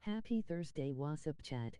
Happy Thursday, what's up, chat?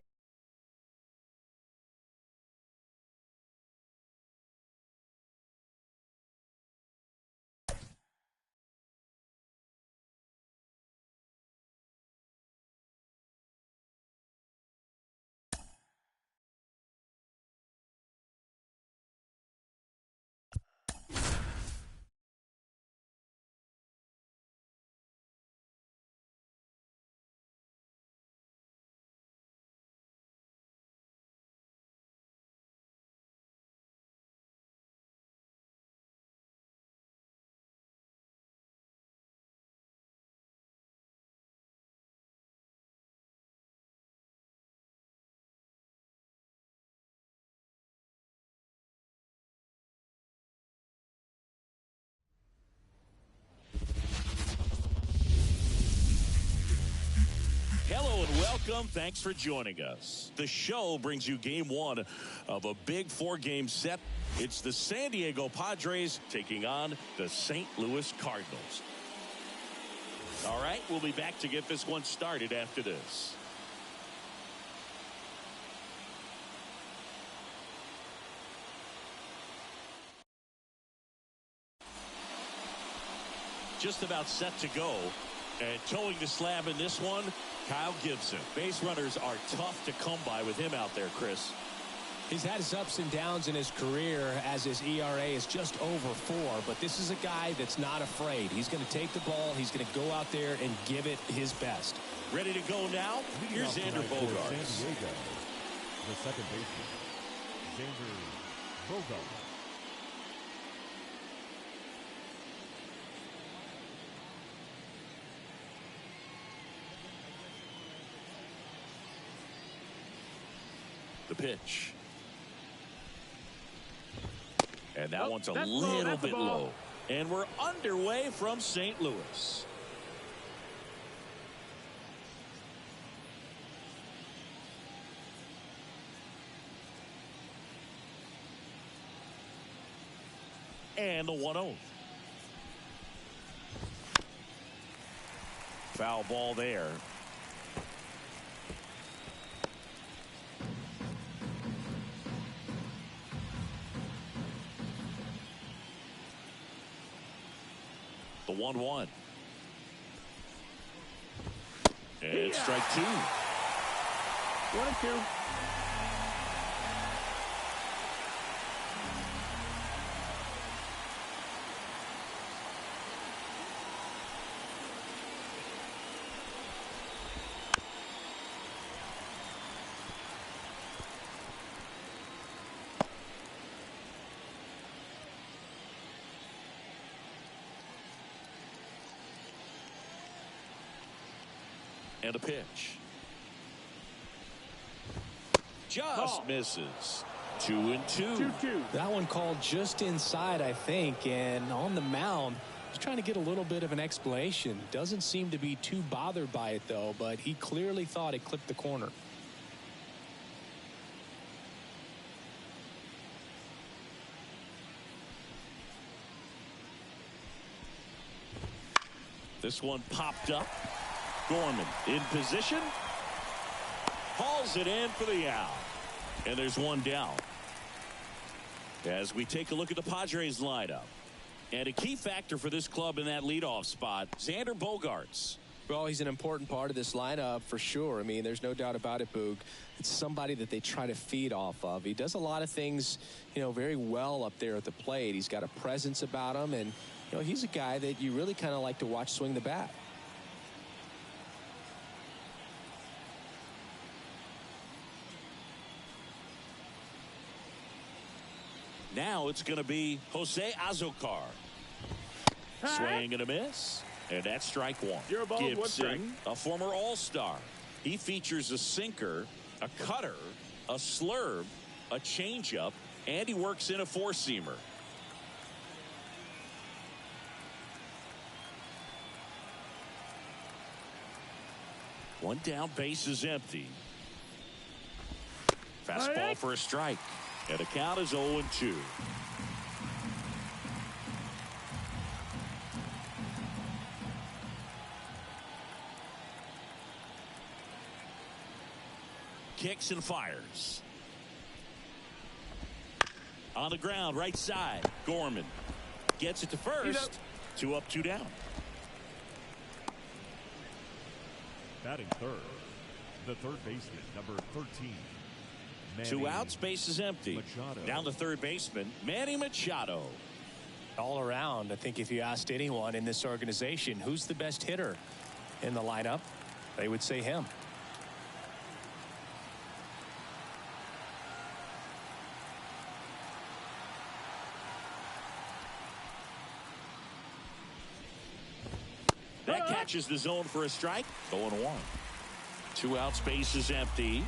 Hello and welcome. Thanks for joining us. The show brings you game one of a big four-game set. It's the San Diego Padres taking on the St. Louis Cardinals. All right, we'll be back to get this one started after this. Just about set to go. And towing the slab in this one, Kyle Gibson. Base runners are tough to come by with him out there, Chris. He's had his ups and downs in his career as his ERA is just over 4, but this is a guy that's not afraid. He's going to take the ball. He's going to go out there and give it his best. Ready to go now? Here's Xander Bogaerts. San Diego, the second baseman, Xander Bogaerts. The pitch. And that one's a little bit low. And we're underway from St. Louis. And the 1-0. Foul ball there. The 1-1. And strike 2. 1-2. And a pitch. Just misses. 2-2. 2-2. That one called just inside, I think, and on the mound, he's trying to get a little bit of an explanation. Doesn't seem to be too bothered by it, though, but he clearly thought it clipped the corner. This one popped up. Gorman in position. Hauls it in for the out. And there's one down. As we take a look at the Padres lineup. And a key factor for this club in that leadoff spot, Xander Bogaerts. Well, he's an important part of this lineup for sure. I mean, there's no doubt about it, Boog. It's somebody that they try to feed off of. He does a lot of things, very well up there at the plate. He's got a presence about him, and, he's a guy that you really kind of like to watch swing the bat. Now it's going to be Jose Azocar. Swing and a miss. And that's strike 1. Zero balls, 1 strike. Gibson, a former All-Star. He features a sinker, a cutter, a slurve, a changeup, and he works in a four-seamer. One down, base is empty. Fastball for a strike. And the count is 0-2. Kicks and fires. On the ground, right side. Gorman gets it to first. 2 up, 2 down. Batting third, the third baseman, number 13. 2 outs, base is empty. Machado. Down the third baseman, Manny Machado. All around, I think if you asked anyone in this organization who's the best hitter in the lineup, they would say him. That catches the zone for a strike. 0-1. 2 outs, base is empty.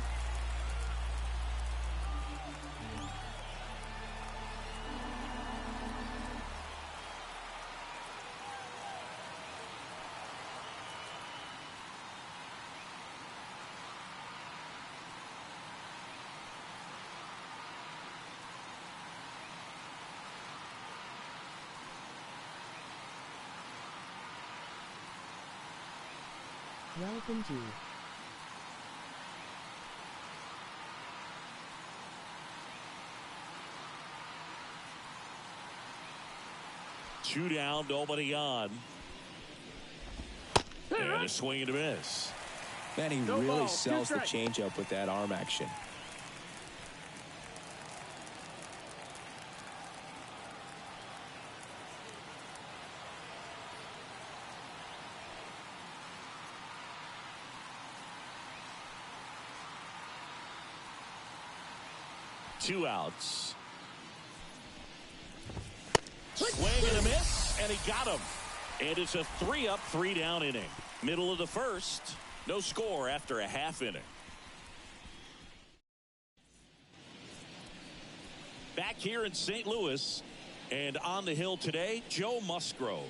Welcome to 2 down, nobody on. And a swing and a miss. Man, he really sells the changeup with that arm action. Two outs. Swing and a miss, and he got him. And it's a 3 up, 3 down inning. Middle of the first. No score after a half inning. Back here in St. Louis, and on the hill today, Joe Musgrove.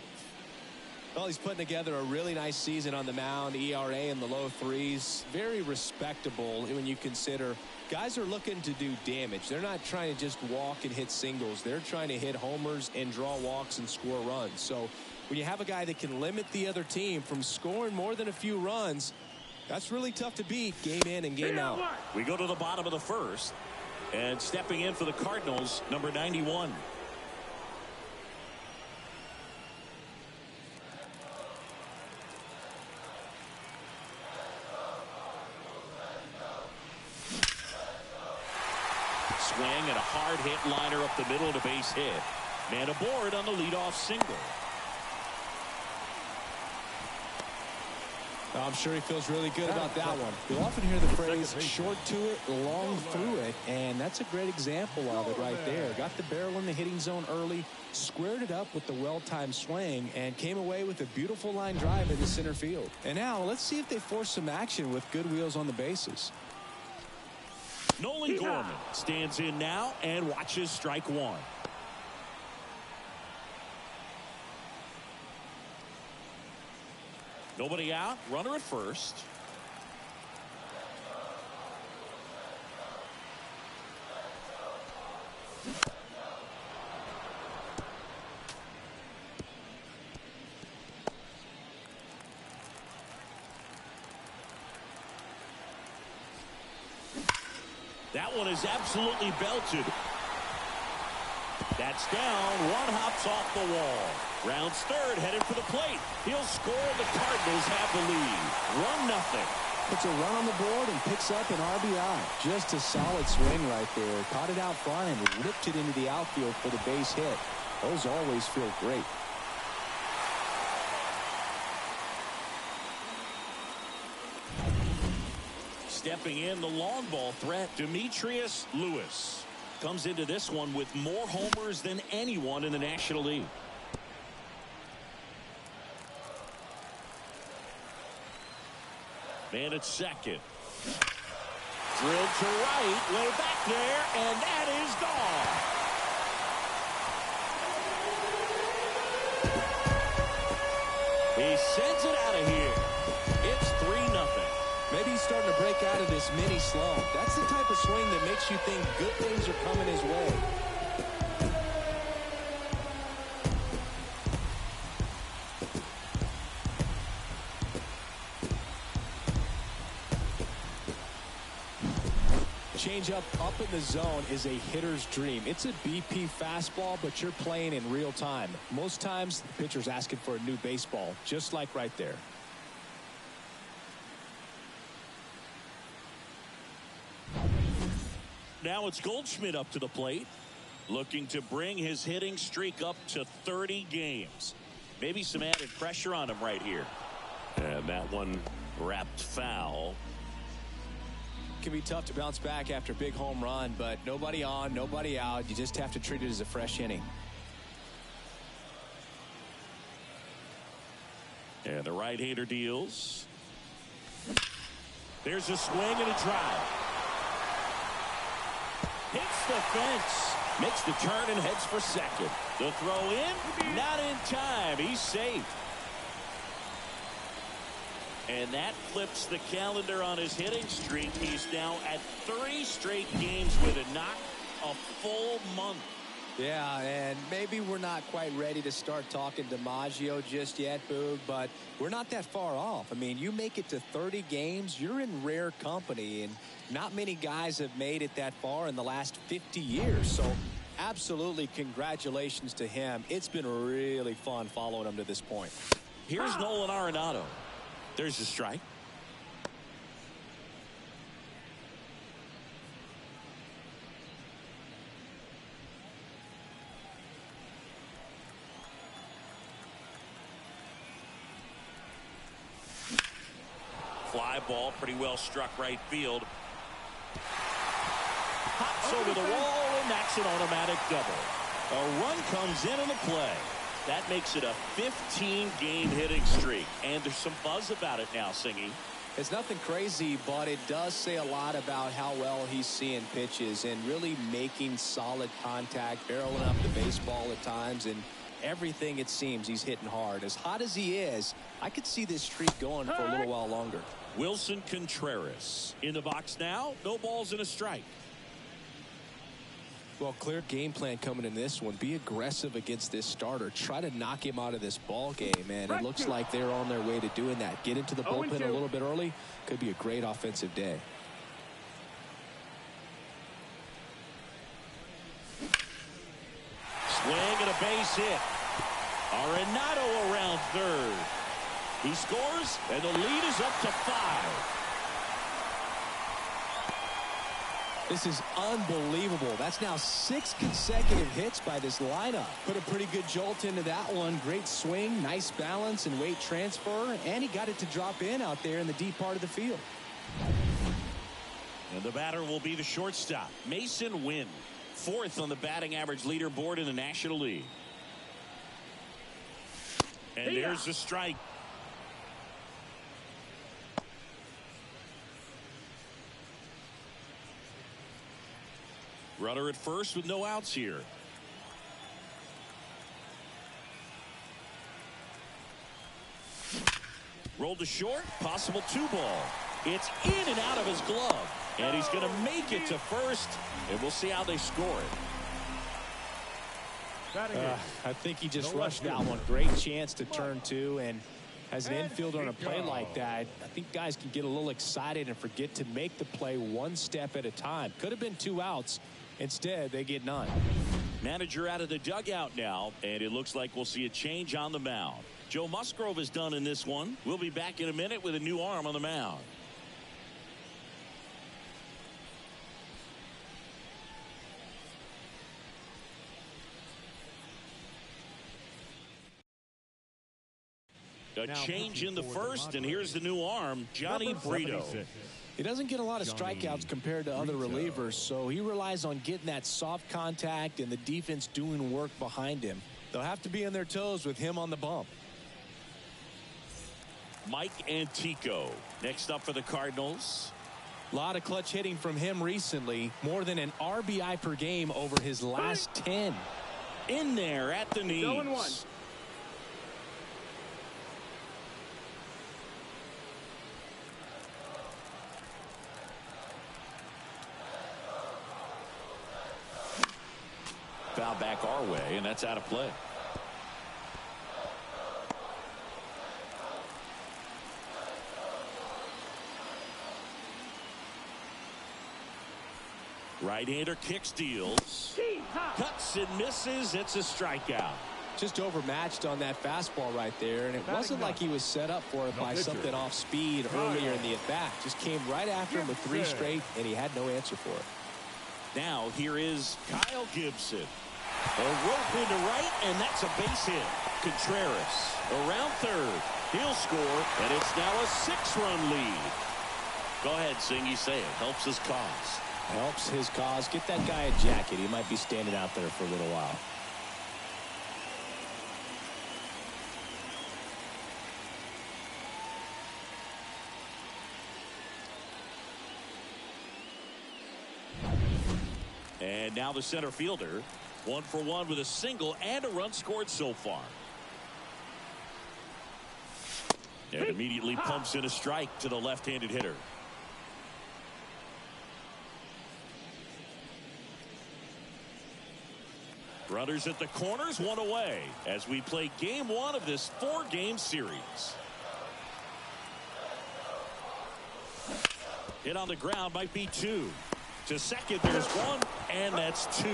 Well, he's putting together a really nice season on the mound. ERA in the low 3s. Very respectable when you consider guys are looking to do damage. They're not trying to just walk and hit singles. They're trying to hit homers and draw walks and score runs. So when you have a guy that can limit the other team from scoring more than a few runs, that's really tough to beat game in and game out. We go to the bottom of the first, and stepping in for the Cardinals, number 91. Swing and a hard hit liner up the middle and a base hit. Man aboard on the leadoff single. I'm sure he feels really good about that one. You'll often hear the phrase short to it, long through it, and that's a great example of it right there. Got the barrel in the hitting zone early, squared it up with the well-timed swing, and came away with a beautiful line drive into center field. And now let's see if they force some action with good wheels on the bases. Nolan Gorman stands in now and watches strike one. Nobody out, runner at first. That one is absolutely belted. That's down. One hops off the wall. Rounds third, headed for the plate. He'll score. The Cardinals have the lead. 1-0. Puts a run on the board and picks up an RBI. Just a solid swing right there. Caught it out front and ripped it into the outfield for the base hit. Those always feel great. Stepping in, the long ball threat, Demetrius Lewis. Comes into this one with more homers than anyone in the National League. Man at second. Drilled to right, way back there, and that is gone. He sends it out of here. It's 3-0. Maybe he's starting to break out of this mini slump. That's the type of swing that makes you think good things are coming his way. Changeup up in the zone is a hitter's dream. It's a BP fastball, but you're playing in real time. Most times, the pitcher's asking for a new baseball, just like right there. Now it's Goldschmidt up to the plate, looking to bring his hitting streak up to 30 games. Maybe some added pressure on him right here. And that one wrapped foul. Can be tough to bounce back after a big home run, but nobody on, nobody out. You just have to treat it as a fresh inning. And the right-hander deals. There's a swing and a drive. Hits the fence. Makes the turn and heads for second. The throw in, not in time. He's safe. And that flips the calendar on his hitting streak. He's now at 3 straight games with a knock, a full month. Yeah, and maybe we're not quite ready to start talking DiMaggio just yet, Boog, but we're not that far off. I mean, you make it to 30 games, you're in rare company, and not many guys have made it that far in the last 50 years. So absolutely congratulations to him. It's been really fun following him to this point. Here's Nolan Arenado. There's a strike. Fly ball, pretty well struck right field. Hops over the wall, and that's an automatic double. A run comes in on the play. That makes it a 15-game hitting streak. And there's some buzz about it now, Singy. It's nothing crazy, but it does say a lot about how well he's seeing pitches and really making solid contact, barreling up the baseball at times, and everything it seems he's hitting hard. As hot as he is, I could see this streak going for a little while longer. Wilson Contreras in the box now. No balls and a strike. Well, clear game plan coming in this one. Be aggressive against this starter. Try to knock him out of this ball game, and it looks like they're on their way to doing that. Get into the bullpen a little bit early. Could be a great offensive day. Swing and a base hit. Arenado around third. He scores, and the lead is up to 5. This is unbelievable. That's now 6 consecutive hits by this lineup. Put a pretty good jolt into that one. Great swing, nice balance and weight transfer, and he got it to drop in out there in the deep part of the field. And the batter will be the shortstop, Mason Wynn, 4th on the batting average leaderboard in the National League. And there's the strike. Runner at first with no outs here. Rolled to short, possible 2-ball. It's in and out of his glove, and he's going to make it to first, and we'll see how they score it. I think he just rushed that one. Great chance to turn 2, and as an infielder on a play like that, I think guys can get a little excited and forget to make the play one step at a time. Could have been 2 outs. Instead, they get none. Manager out of the dugout now, and it looks like we'll see a change on the mound. Joe Musgrove is done in this one. We'll be back in a minute with a new arm on the mound. A change in the first, and here's the new arm, Johnny Brito. He doesn't get a lot of strikeouts compared to other relievers, so he relies on getting that soft contact and the defense doing work behind him. They'll have to be on their toes with him on the bump. Mike Antico next up for the Cardinals. A lot of clutch hitting from him recently. More than an RBI per game over his last 10. In there at the knees. 0-1. Foul back our way, and that's out of play. Right-hander kicks, deals. Cuts and misses. It's a strikeout. Just overmatched on that fastball right there, and it wasn't like he was set up for it by something off speed earlier in the at-bat. Just came right after him with 3 straight, and he had no answer for it. Now here is Kyle Gibson. A rope into right, and that's a base hit. Contreras around third. He'll score, and it's now a 6-run lead. Go ahead, Singy, say it. Helps his cause. Helps his cause. Get that guy a jacket. He might be standing out there for a little while. And now the center fielder, 1 for 1 with a single and a run scored so far. And immediately pumps in a strike to the left-handed hitter. Runners at the corners, 1 away as we play game 1 of this 4-game series. Hit on the ground might be 2. To second, there's 1, and that's 2.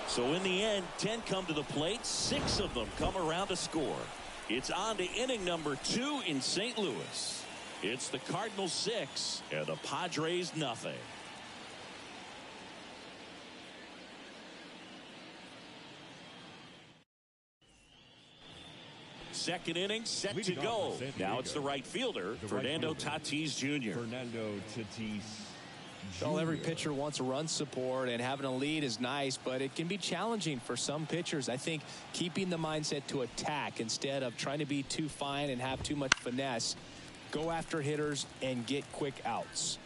So in the end, 10 come to the plate, 6 of them come around to score. It's on to inning number 2 in St. Louis. It's the Cardinals 6 and the Padres nothing. Second inning set to go. Now it's the right fielder, Fernando Tatis Jr. Fernando Tatis. Well, every pitcher wants run support, and having a lead is nice, but it can be challenging for some pitchers. I think keeping the mindset to attack instead of trying to be too fine and have too much finesse, go after hitters and get quick outs.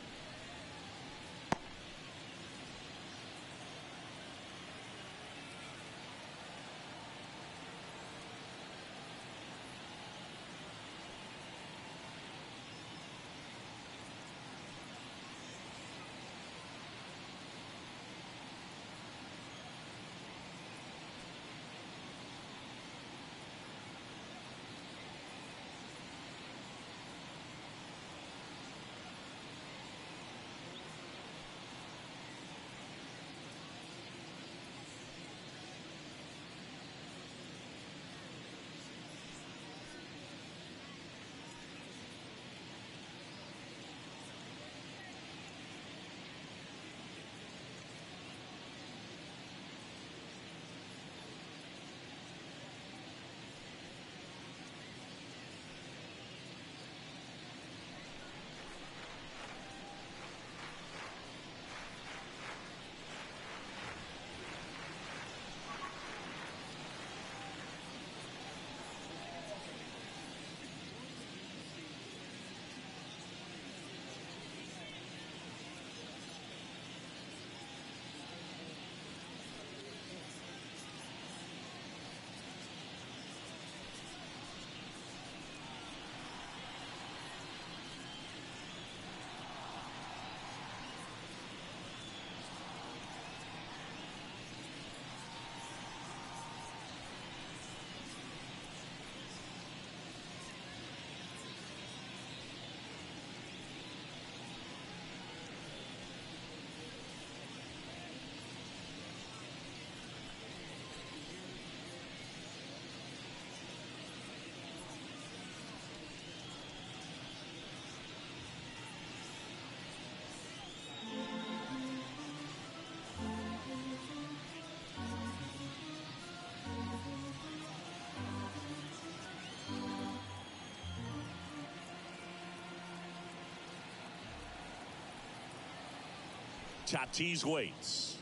Tatis waits.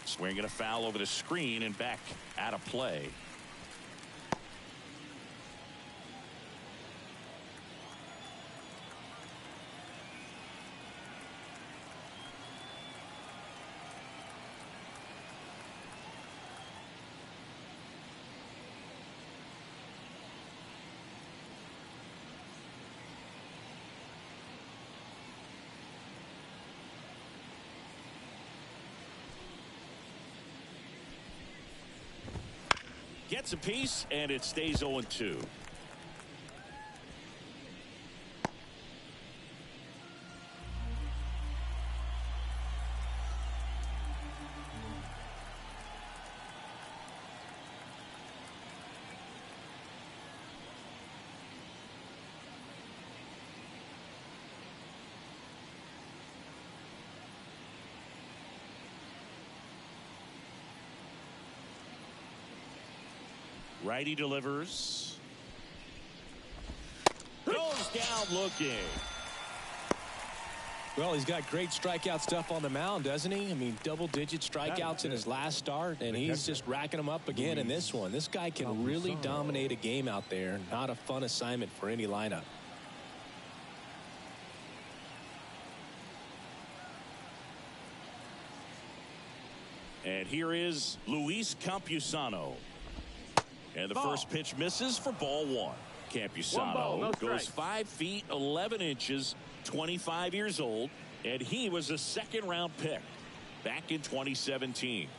Swinging a foul over the screen and back out of play. Gets a piece, and it stays 0-2. Righty delivers. Goes down looking. Well, he's got great strikeout stuff on the mound, doesn't he? I mean, double-digit strikeouts in his last start, and he's just racking them up again in this one. This guy can really dominate a game out there. Not a fun assignment for any lineup. And here is Luis Campusano. And the first pitch misses for ball one. Campusano goes 5 feet 11 inches, 25 years old, and he was a second-round pick back in 2017.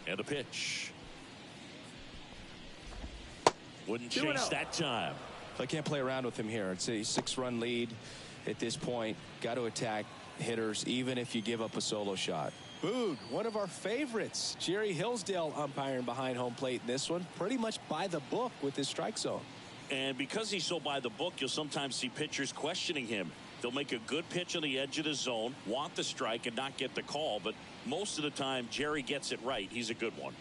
And a pitch. Wouldn't chase that time. I can't play around with him here. It's a 6-run lead at this point. Got to attack hitters even if you give up a solo shot. Boog, one of our favorites. Jerry Hillsdale umpiring behind home plate in this one. Pretty much by the book with his strike zone. And because he's so by the book, you'll sometimes see pitchers questioning him. They'll make a good pitch on the edge of the zone, want the strike, and not get the call. But most of the time, Jerry gets it right. He's a good one.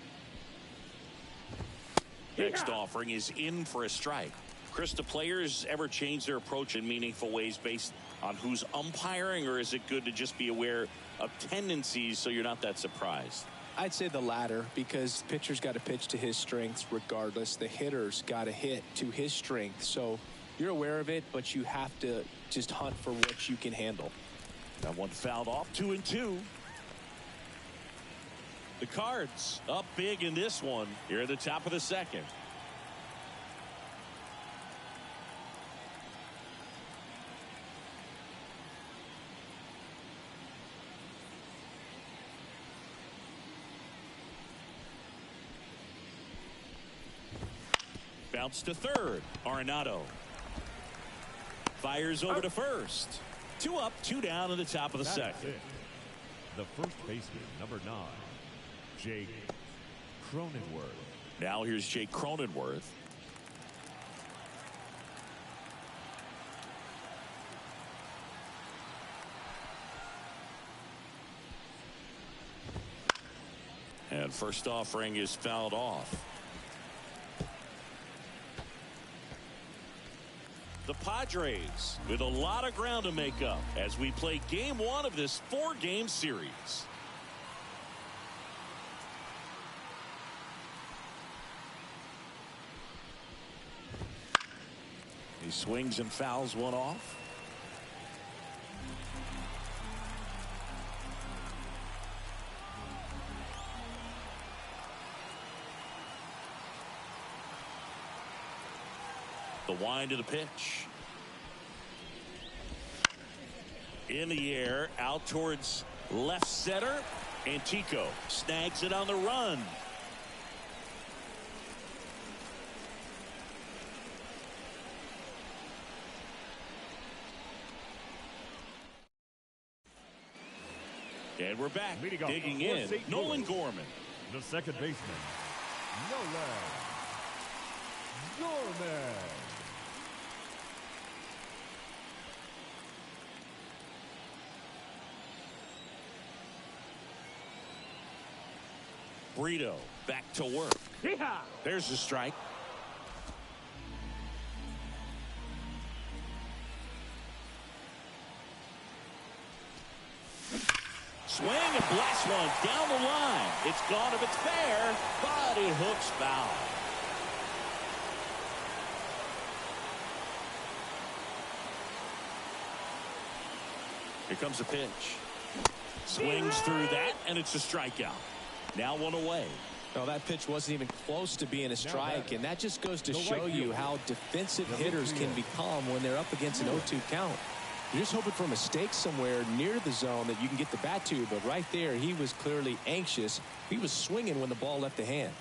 Next offering is in for a strike. Chris, do players ever change their approach in meaningful ways based on who's umpiring, or is it good to just be aware of tendencies so you're not that surprised? I'd say the latter, because the pitcher's got to pitch to his strengths regardless. The hitter's got to hit to his strength. So you're aware of it, but you have to just hunt for what you can handle. That one fouled off. 2-2. The Cards up big in this one here at the top of the second. Bounce to third. Arenado fires over to first. 2 up, 2 down in the top of the second. The first baseman, number 9, Jake Cronenworth. Now here's Jake Cronenworth. And first offering is fouled off. The Padres with a lot of ground to make up as we play game 1 of this 4-game series. He swings and fouls one off. The wind of the pitch. In the air, out towards left center. Antico snags it on the run. And we're back. Digging in. Nolan Gorman. The second baseman, Nolan Gorman. Brito back to work. There's the strike. Swing and blast one down the line. It's gone if it's fair, but it hooks foul. Here comes a pitch. Swings through that, and it's a strikeout. Now 1 away. No, that pitch wasn't even close to being a strike, and that just goes to show you how defensive hitters can become when they're up against an 0-2 count. You're just hoping for a mistake somewhere near the zone that you can get the bat to, but right there he was clearly anxious. He was swinging when the ball left the hand.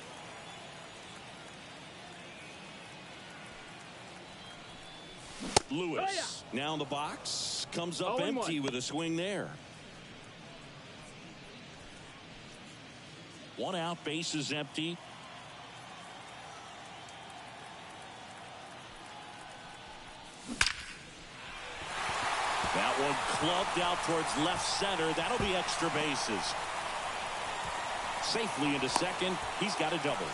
Lewis now in the box, comes up empty with a swing there. 1 out, base is empty. That one clubbed out towards left center. That'll be extra bases. Safely into second. He's got a double.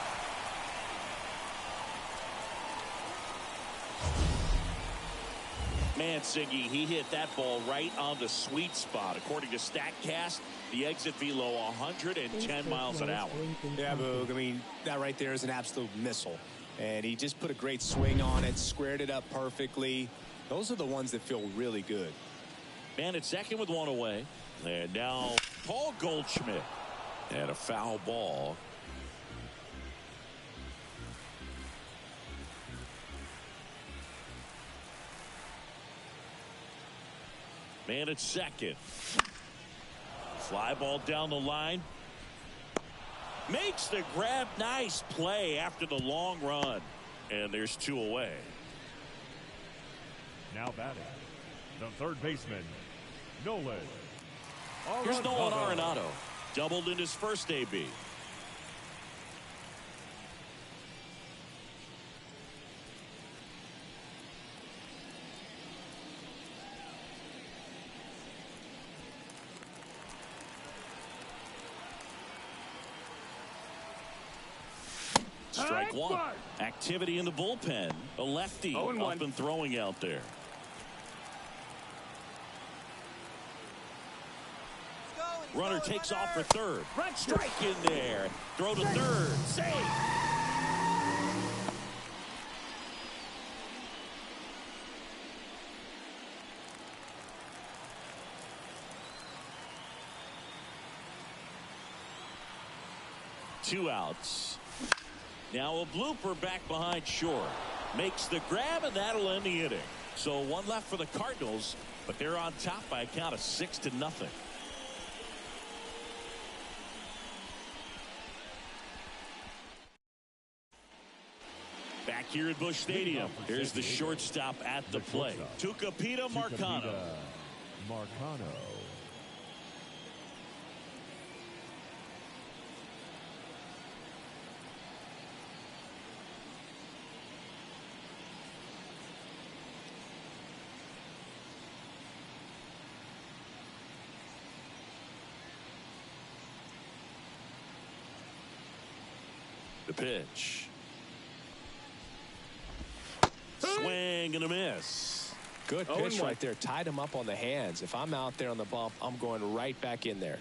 Man, Siggy, he hit that ball right on the sweet spot. According to StatCast, the exit velo 110 miles an hour. Yeah, Boog. I mean, that right there is an absolute missile. And he just put a great swing on it, squared it up perfectly. Those are the ones that feel really good. Man at second with one away. And now Paul Goldschmidt. And a foul ball. Man at second. Fly ball down the line. Makes the grab. Nice play after the long run. And there's two away. Now batting, the third baseman, Nolan. Here's Nolan Arenado. Doubled in his first AB. Strike one. Activity in the bullpen. A lefty up and throwing out there. Runner takes off for third. Strike in there. Throw to third. Save. Two outs. Now a blooper back behind short. Makes the grab, and that'll end the inning. So one left for the Cardinals, but they're on top by a count of 6-0. Back here at Busch Stadium, here's the shortstop at the plate. Tucupita Marcano. The pitch. Swing and a miss. Good pitch right there. Tied him up on the hands. If I'm out there on the bump, I'm going right back in there.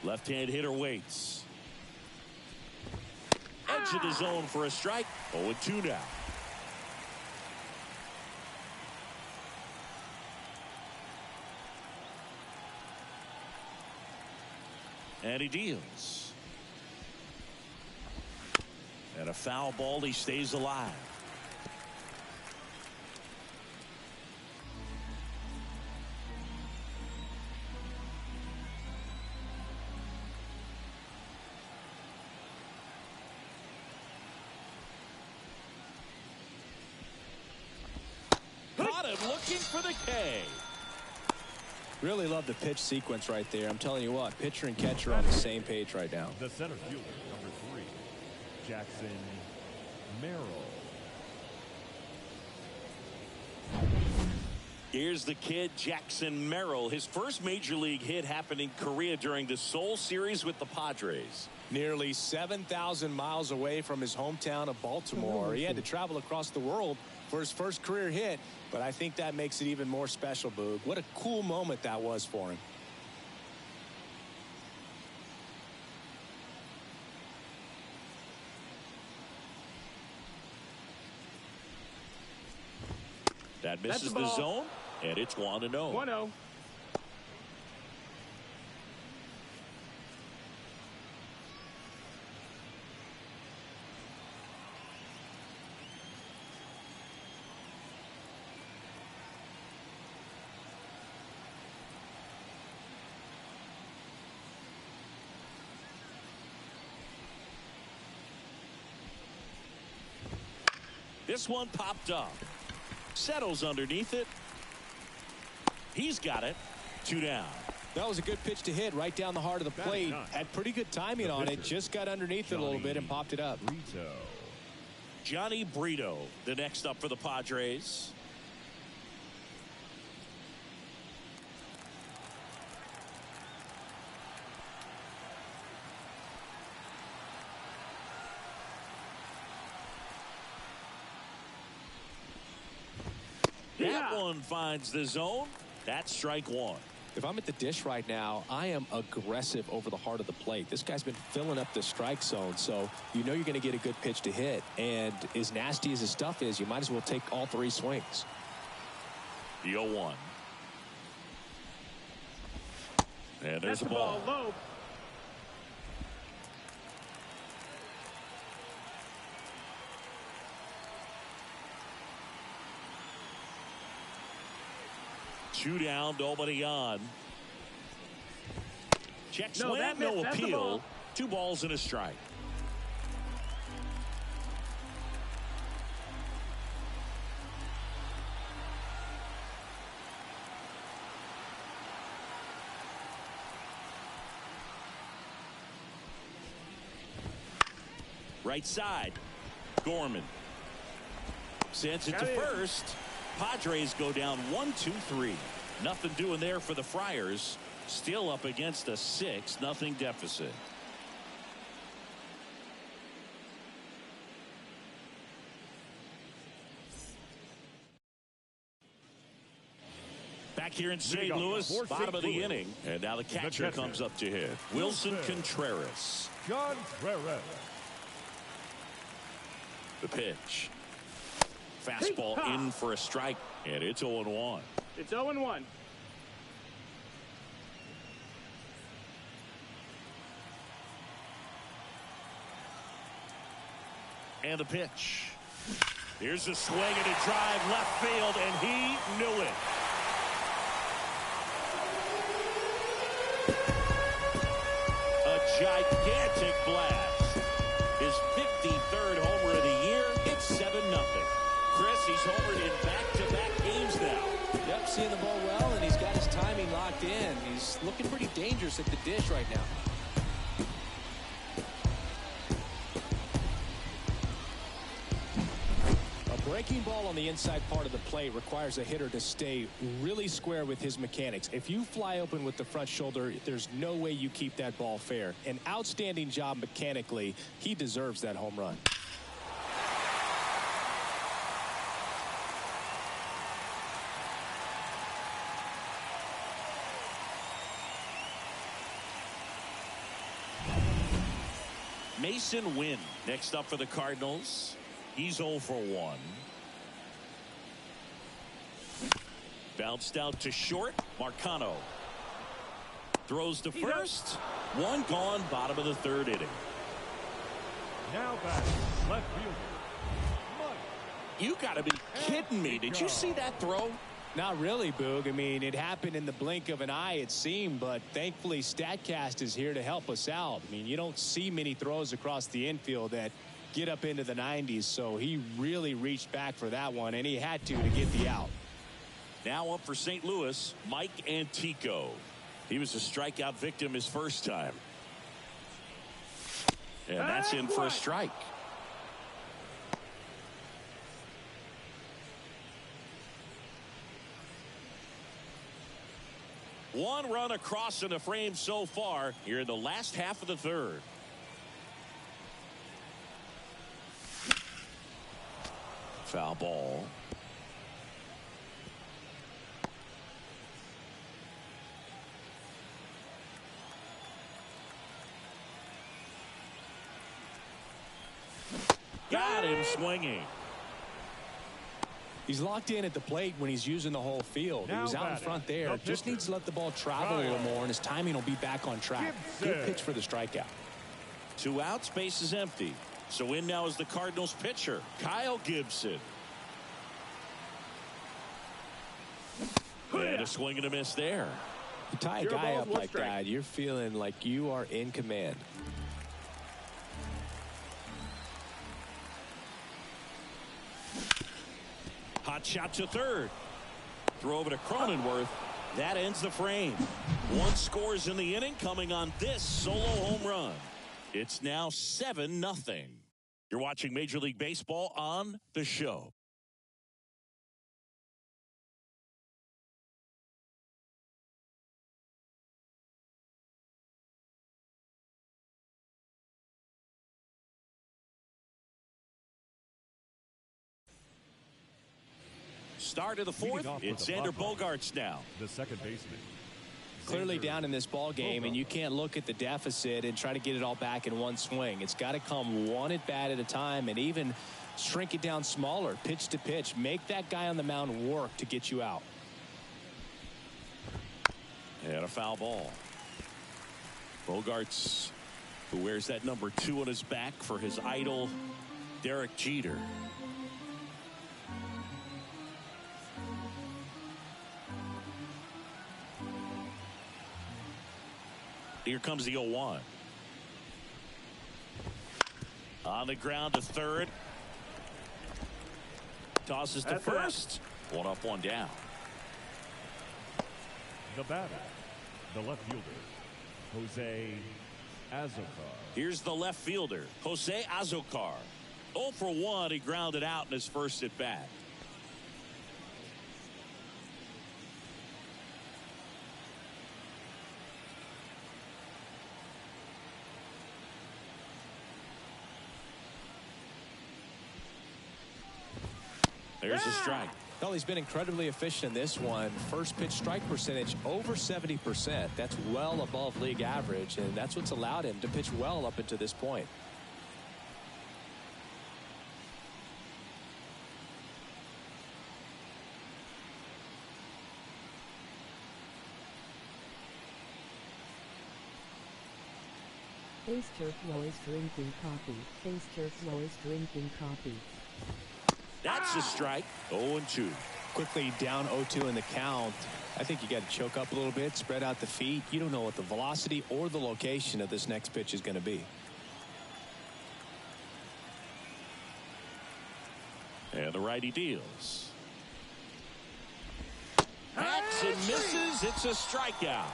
Left-hand hitter waits. Edge of the zone for a strike. 0-2 now. And he deals. And a foul ball. He stays alive. Caught him looking for the K. Really love the pitch sequence right there. I'm telling you what, pitcher and catcher are on the same page right now. The center fielder, number 3, Jackson Merrill. Here's the kid, Jackson Merrill. His first major league hit happened in Korea during the Seoul series with the Padres. Nearly 7,000 miles away from his hometown of Baltimore. He had to travel across the world for his first career hit, but I think that makes it even more special, Boog. What a cool moment that was for him. That misses the zone, and it's 1-0. 1-0. This one popped up. Settles underneath it. He's got it. 2 down. That was a good pitch to hit right down the heart of the plate. Had pretty good timing on it. Just got underneath it a little bit and popped it up. Johnny Brito, the next up for the Padres. That one finds the zone. That's strike one. If I'm at the dish right now, I am aggressive over the heart of the plate. This guy's been filling up the strike zone, so you know you're going to get a good pitch to hit. And as nasty as his stuff is, you might as well take all three swings. The 0-1. And there's the ball. Low. Two down, nobody on. Check swing, no appeal. 2 balls and a strike. Right side, Gorman sends it to first. Padres go down 1-2-3. Nothing doing there for the Friars. Still up against a 6-0 deficit. Back here in St. Louis, bottom of the inning. And now the catcher comes up to hit. Wilson Contreras. Contreras. The pitch. Fastball in for a strike, and it's 0-1. It's 0-1. And the pitch. Here's a swing and a drive left field, and he knew it. A gigantic blast. His 53rd homer of the year. It's 7-0. Chris, he's homered in back-to-back games now. Yep, seeing the ball well, and he's got his timing locked in. He's looking pretty dangerous at the dish right now. A breaking ball on the inside part of the plate requires a hitter to stay really square with his mechanics. If you fly open with the front shoulder, there's no way you keep that ball fair. An outstanding job mechanically. He deserves that home run. Mason Wynn next up for the Cardinals. He's 0 for 1. Bounced out to short. Marcano throws to first. One gone, bottom of the 3rd inning. Now back, left fielder, Mike. You got to be kidding me. Did you see that throw? Not really, Boog. I mean, it happened in the blink of an eye, it seemed, but thankfully StatCast is here to help us out. I mean, you don't see many throws across the infield that get up into the 90s, so he really reached back for that one, and he had to get the out. Now up for St. Louis, Mike Antico. He was a strikeout victim his first time. And that's in for a strike. One run across in the frame so far here in the last half of the 3rd. Foul ball. Got him swinging. He's locked in at the plate when he's using the whole field. He was out in front there. Just needs to let the ball travel a little more, and his timing will be back on track. Good pitch for the strikeout. 2 outs, base is empty. So in now is the Cardinals pitcher, Kyle Gibson. And a swing and a miss there. You tie a guy up like that, you're feeling like you are in command. Hot shot to third. Throw over to Cronenworth. That ends the frame. One scores in the inning coming on this solo home run. It's now 7-0. You're watching Major League Baseball on The Show. Start of the fourth. It's Xander Bogaerts now. The second baseman. Clearly down in this ball game, and you can't look at the deficit and try to get it all back in one swing. It's got to come one at bat at a time, and even shrink it down smaller, pitch to pitch. Make that guy on the mound work to get you out. And a foul ball. Bogaerts, who wears that number 2 on his back for his idol, Derek Jeter. Here comes the 0-1. On the ground to third. Tosses to first. One up, one down. The batter, the left fielder, Jose Azocar. Here's the left fielder, Jose Azocar. 0 for 1. He grounded out in his first at bat. There's a strike. Well, he's been incredibly efficient in this one. First pitch strike percentage over 70%. That's well above league average, and that's what's allowed him to pitch well up until this point. Face turf always drinking coffee. Face turf always drinking coffee. That's a strike. 0-2. Quickly down 0-2 in the count. I think you got to choke up a little bit, spread out the feet. You don't know what the velocity or the location of this next pitch is going to be. And the righty deals. Hacks and misses. It's a strikeout.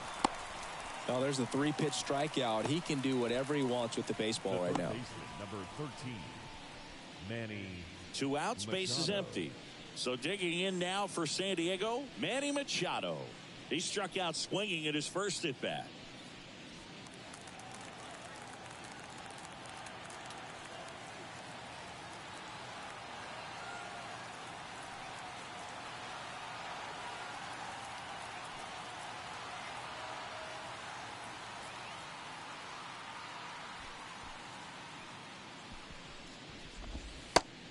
Oh, there's the 3-pitch strikeout. He can do whatever he wants with the baseball right now. Number 13, Manny. 2 outs, base is empty. So digging in now for San Diego, Manny Machado. He struck out swinging at his first at bat.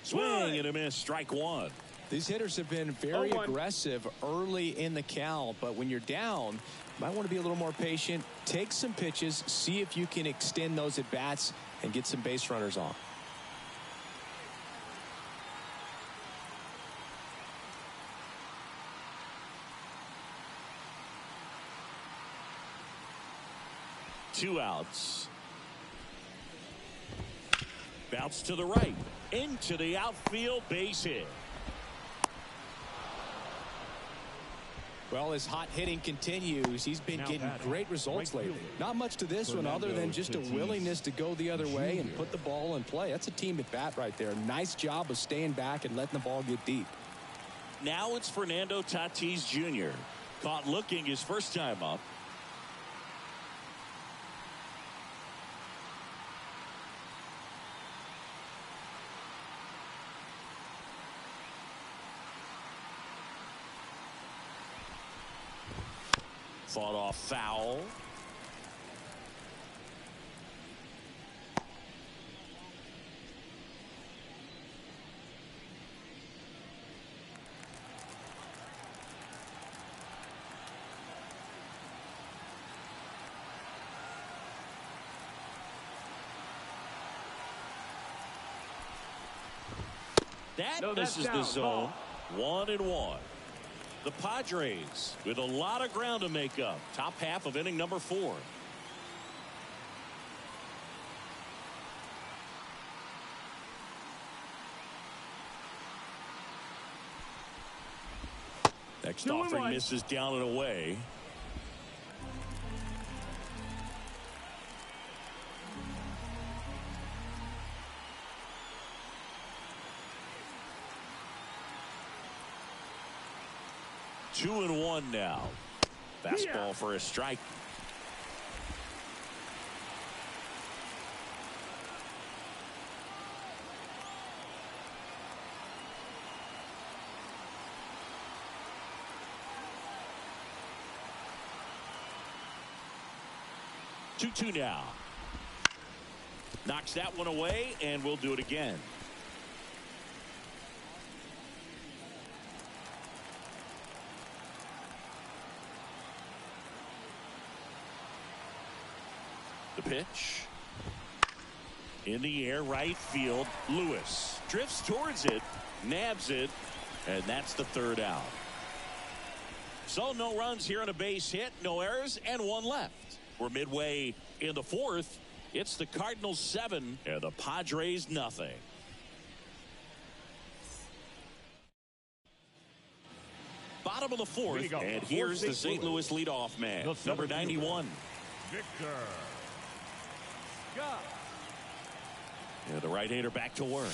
Swing and a miss, strike 1. These hitters have been very aggressive early in the count, but when you're down, you might want to be a little more patient. Take some pitches, see if you can extend those at bats and get some base runners on. Two outs. Bounce to the right. Into the outfield, base hit. Well, his hot hitting continues. He's been getting great results lately. Not much to this one other than just a willingness to go the other way and put the ball in play. That's a team at bat right there. Nice job of staying back and letting the ball get deep. Now it's Fernando Tatis Jr. Caught looking his first time up. Fought off foul. That misses the zone. 1-1. The Padres with a lot of ground to make up. Top half of inning number 4. Next offering misses down and away. Two and one now. Fastball for a strike. Two now. Knocks that one away, and we'll do it again. The pitch. In the air, right field. Lewis drifts towards it, nabs it, and that's the third out. So no runs here on a base hit, no errors, and one left. We're midway in the fourth. It's the Cardinals 7 and the Padres nothing. Bottom of the fourth, and here's the St. Louis leadoff man, number 91. Victor. And the right-hander back to work.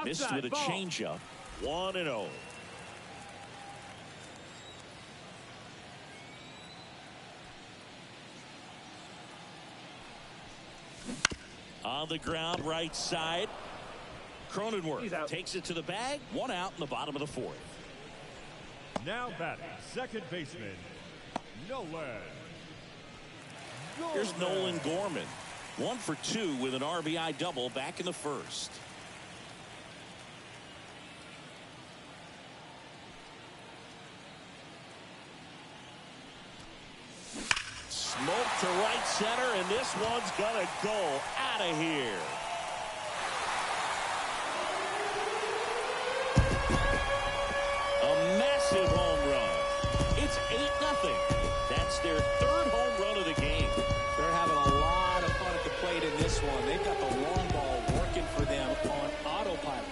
Missed with a changeup. 1-0. On the ground, right side. Cronenworth takes it to the bag. One out in the bottom of the fourth. Now batting, second baseman, Nolan. Here's Nolan Gorman. 1 for 2 with an RBI double back in the first. Smoke to right center, and this one's gonna go out of here. A massive home run. It's 8-0. That's their third home run of the game. They're having a lot of fun at the plate in this one. They've got the long ball working for them on autopilot.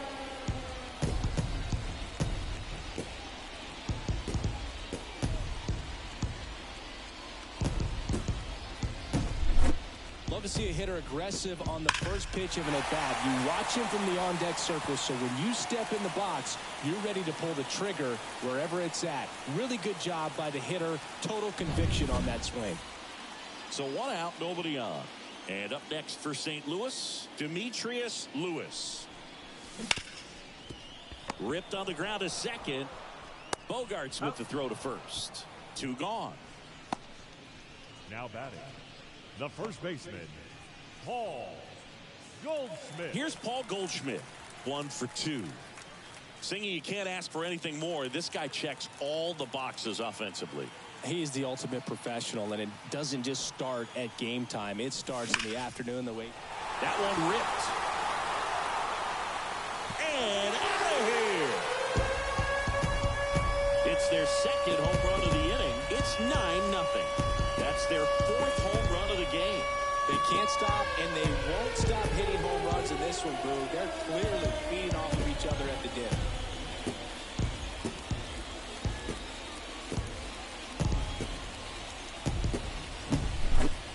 Love to see a hitter aggressive on the first pitch of an at-bat. You watch him from the on-deck circle, so when you step in the box, you're ready to pull the trigger wherever it's at. Really good job by the hitter. Total conviction on that swing. So one out, nobody on. And up next for St. Louis, Demetrius Lewis. Ripped on the ground to second. Bogarts with the throw to first. 2 gone. Now batting, the first baseman, Paul Goldschmidt. Here's Paul Goldschmidt. 1 for 2. Singing, you can't ask for anything more. This guy checks all the boxes offensively. He's the ultimate professional, and it doesn't just start at game time. It starts in the afternoon. The way that one ripped. And out of here. It's their second home run of the inning. It's 9-0. That's their 4th home run of the game. They can't stop, and they won't stop hitting home runs in this one, Boo. They're clearly feeding off of each other at the dip.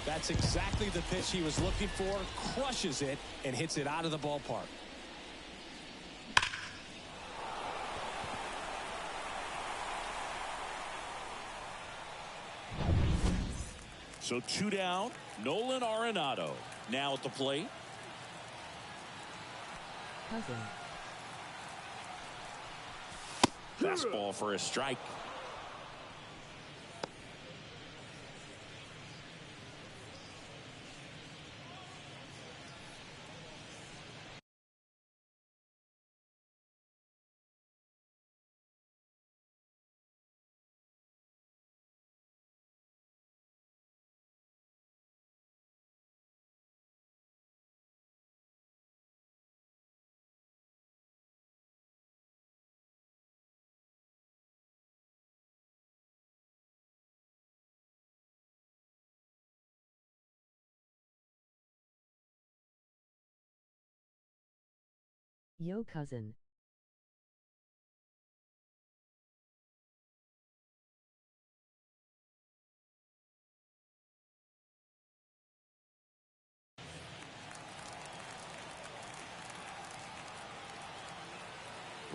That's exactly the pitch he was looking for. Crushes it and hits it out of the ballpark. So 2 down. Nolan Arenado now at the plate. Cousin. Fastball for a strike. Yo cousin.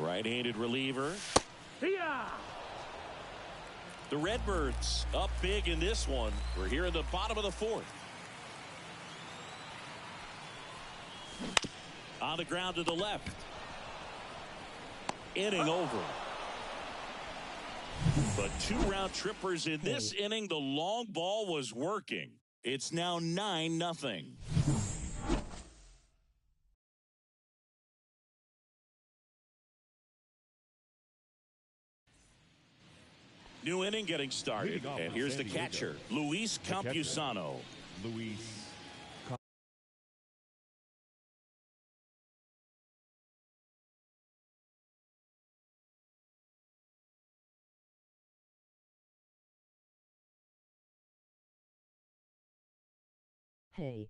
Right-handed reliever. The Redbirds up big in this one. We're here in the bottom of the fourth. On the ground to the left. Inning over. But 2 round trippers in this inning. The long ball was working. It's now 9-0. New inning getting started. And here's the catcher, Luis Campusano. Luis. Hey.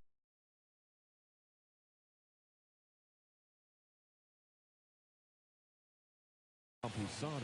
Campusano.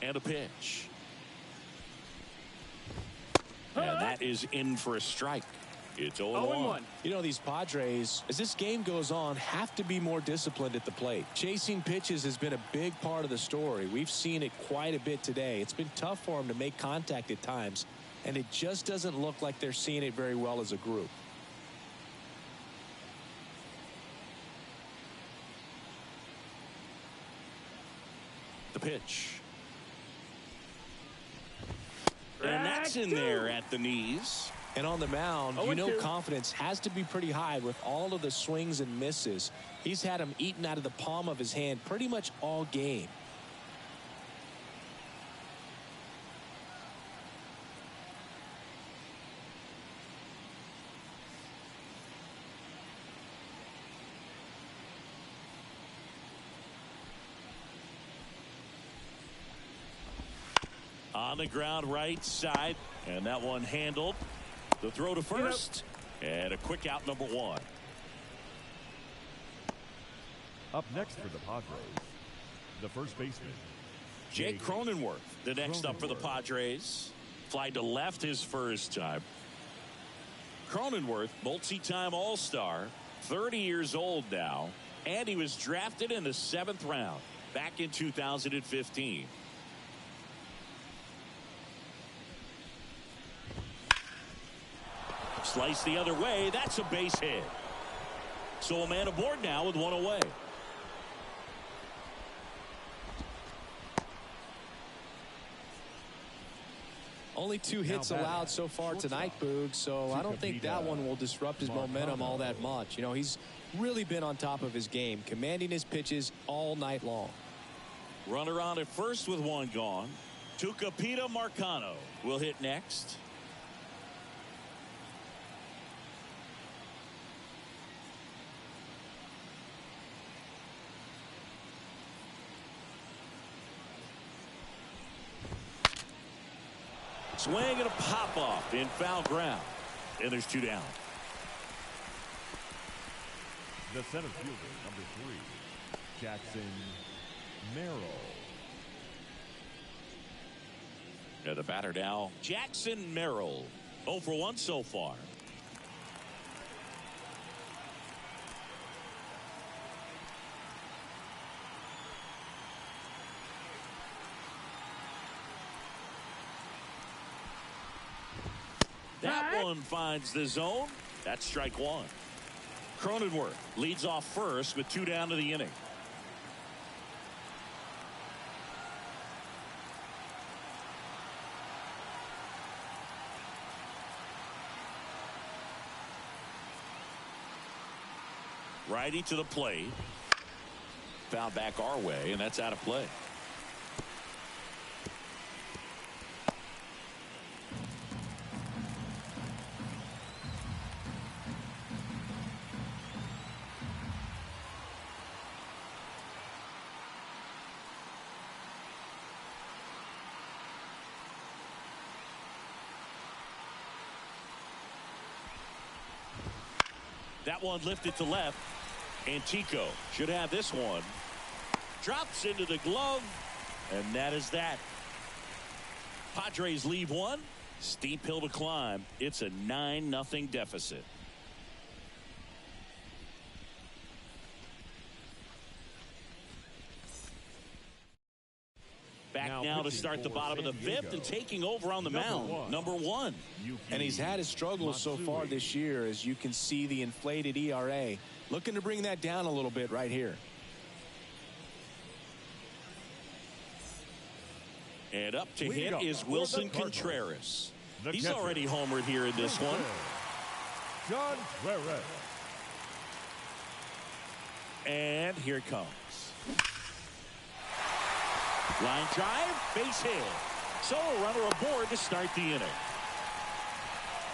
And a pitch. And that is in for a strike. It's 0-1. You know, these Padres, as this game goes on, have to be more disciplined at the plate. Chasing pitches has been a big part of the story. We've seen it quite a bit today. It's been tough for them to make contact at times, and it just doesn't look like they're seeing it very well as a group. The pitch. And that's in there at the knees. And on the mound, you know confidence has to be pretty high with all of the swings and misses. He's had them eaten out of the palm of his hand pretty much all game. On the ground right side, and that one handled. The throw to first, and a quick out, number 1. Up next for the Padres, the first baseman, Jake Cronenworth, the next up for the Padres. Fly to left his first time. Cronenworth, multi-time All-Star, 30 years old now, and he was drafted in the 7th round back in 2015. Slice the other way. That's a base hit. So a man aboard now with 1 away. Only 2 hits allowed so far tonight, Boog, so I don't think that one will disrupt his momentum all that much. You know, he's really been on top of his game, commanding his pitches all night long. Runner on at first with 1 gone. Tucupita Marcano will hit next. Swing and a pop-off in foul ground. And there's 2 down. the center fielder, number 3, Jackson Merrill. Yeah, the batter now, Jackson Merrill. 0 for 1 so far. That one finds the zone. That's strike 1. Cronenworth leads off first with 2 down to the inning. Righty to the plate. Foul back our way, and that's out of play. That one lifted to left. Antico should have this one. Drops into the glove. And that is that. Padres leave one. Steep hill to climb. It's a 9-0 deficit. Back now to start the bottom of the fifth and taking over on the mound. Number one. And he's had his struggles so far this year, as you can see the inflated ERA. Looking to bring that down a little bit right here. And up to hit is Wilson Contreras. He's already homered here in this one. Contreras. And here it comes. Line drive, base hit. So a runner aboard to start the inning.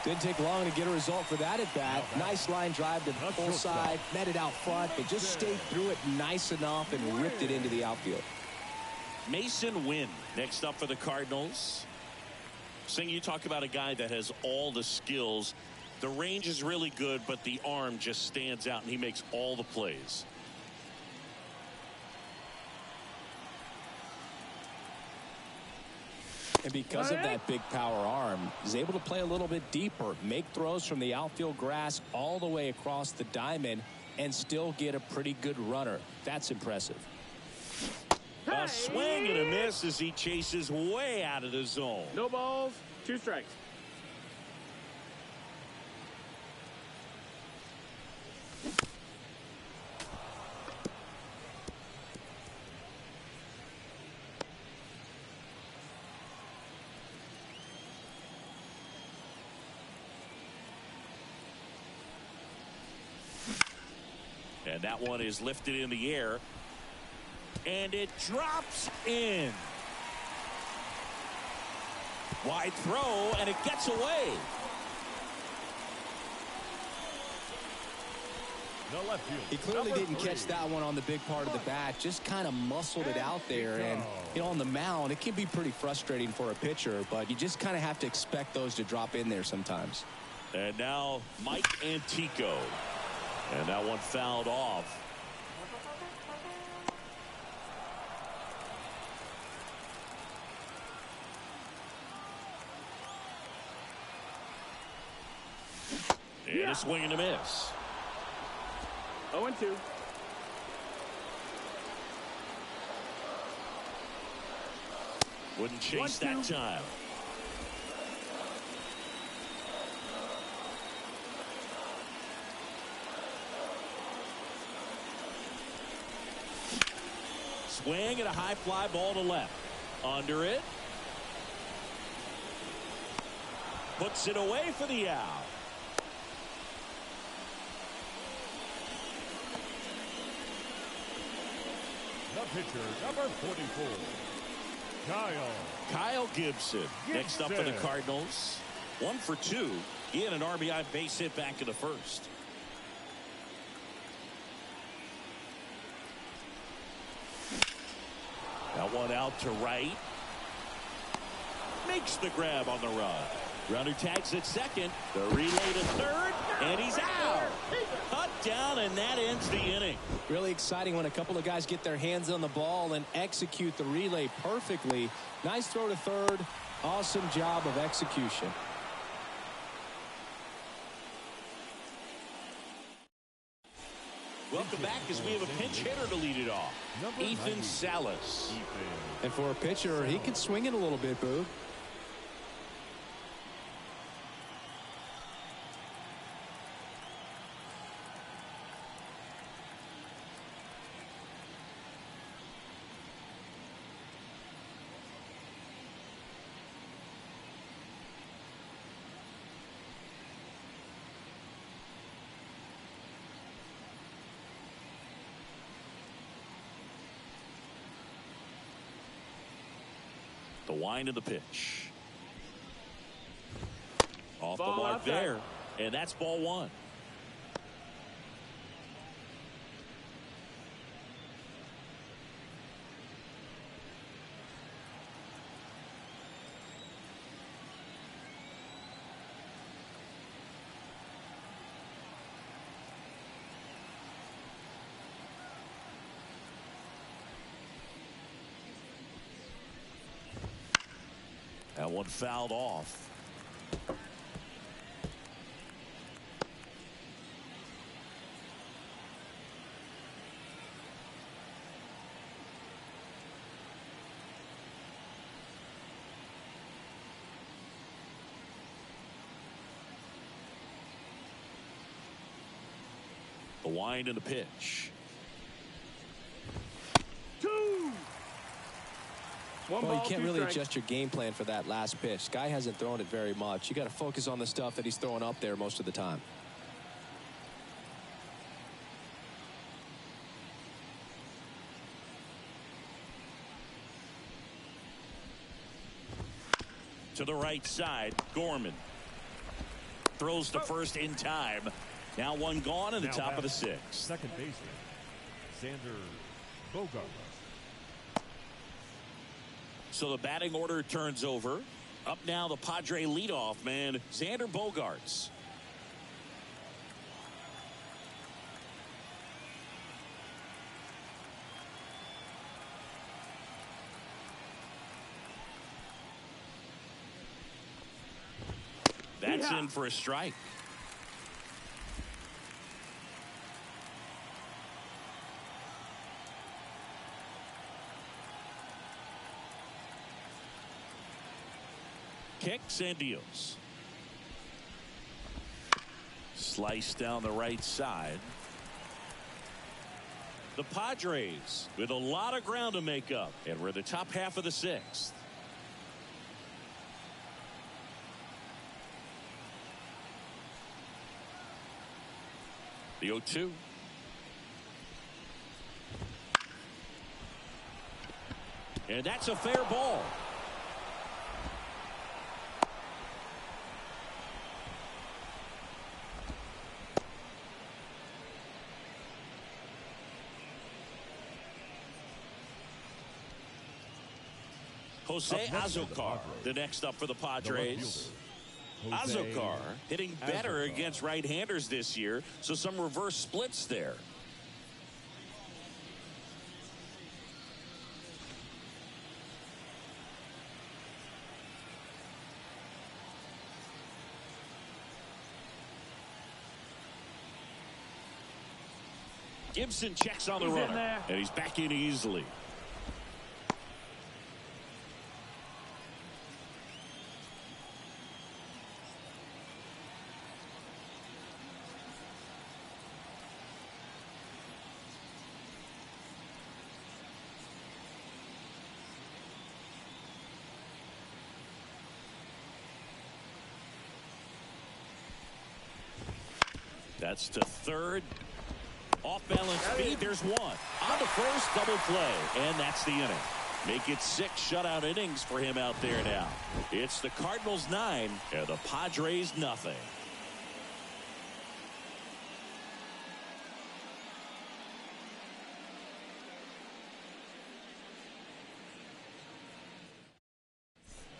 Didn't take long to get a result for that at bat. Nice line drive to the full side, met it out front, but just stayed through it nice enough and ripped it into the outfield. Mason Wynn next up for the Cardinals. Sing, you talk about a guy that has all the skills. The range is really good, but the arm just stands out, and he makes all the plays. And because of that big power arm, he's able to play a little bit deeper, make throws from the outfield grass all the way across the diamond, and still get a pretty good runner. That's impressive. A swing and a miss as he chases way out of the zone. No balls, 2 strikes. And that one is lifted in the air. And it drops in. Wide throw, and it gets away. The left field. He clearly didn't catch that one on the big part of the bat. Just kind of muscled it out there. And, you know, on the mound, it can be pretty frustrating for a pitcher, but you just kind of have to expect those to drop in there sometimes. And now Mike Antico. And that one fouled off. And a swing and a miss. 0-2. Wouldn't chase that time. Swing and a high fly ball to left. Under it. Puts it away for the out. The pitcher, number 44. Kyle Gibson. Next up for the Cardinals. 1 for 2. He had an RBI base hit back in the first. That one out to right. Makes the grab on the run. Runner tags at second. The relay to third. And he's out. Cut down, and that ends the inning. Really exciting when a couple of guys get their hands on the ball and execute the relay perfectly. Nice throw to third. Awesome job of execution. Welcome back as we have a pinch hitter to lead it off. Ethan Salas. And for a pitcher, he can swing it a little bit, Boog. The wind of the pitch. Off Ball the mark outside. there. And that's ball 1. That one fouled off. The wind and the pitch. Well, you can't really adjust your game plan for that last pitch. Guy hasn't thrown it very much. You got to focus on the stuff that he's throwing up there most of the time. To the right side, Gorman throws to first in time. Now one gone in the top of the sixth. Second baseman, Xander Bogaerts. So the batting order turns over. Up now the Padre leadoff man, Xander Bogaerts. That's in for a strike. Kicks and deals. Slice down the right side. The Padres with a lot of ground to make up, and we're the top half of the sixth. The 0-2. And that's a fair ball. Jose Azocar, the next up for the Padres. Azocar hitting better against right-handers this year, so some reverse splits there. Gibson checks on the runner, and he's back in easily. That's to third. Off balance speed. There's one. On the first, double play. And that's the inning. Make it 6 shutout innings for him out there now. It's the Cardinals 9 and the Padres nothing.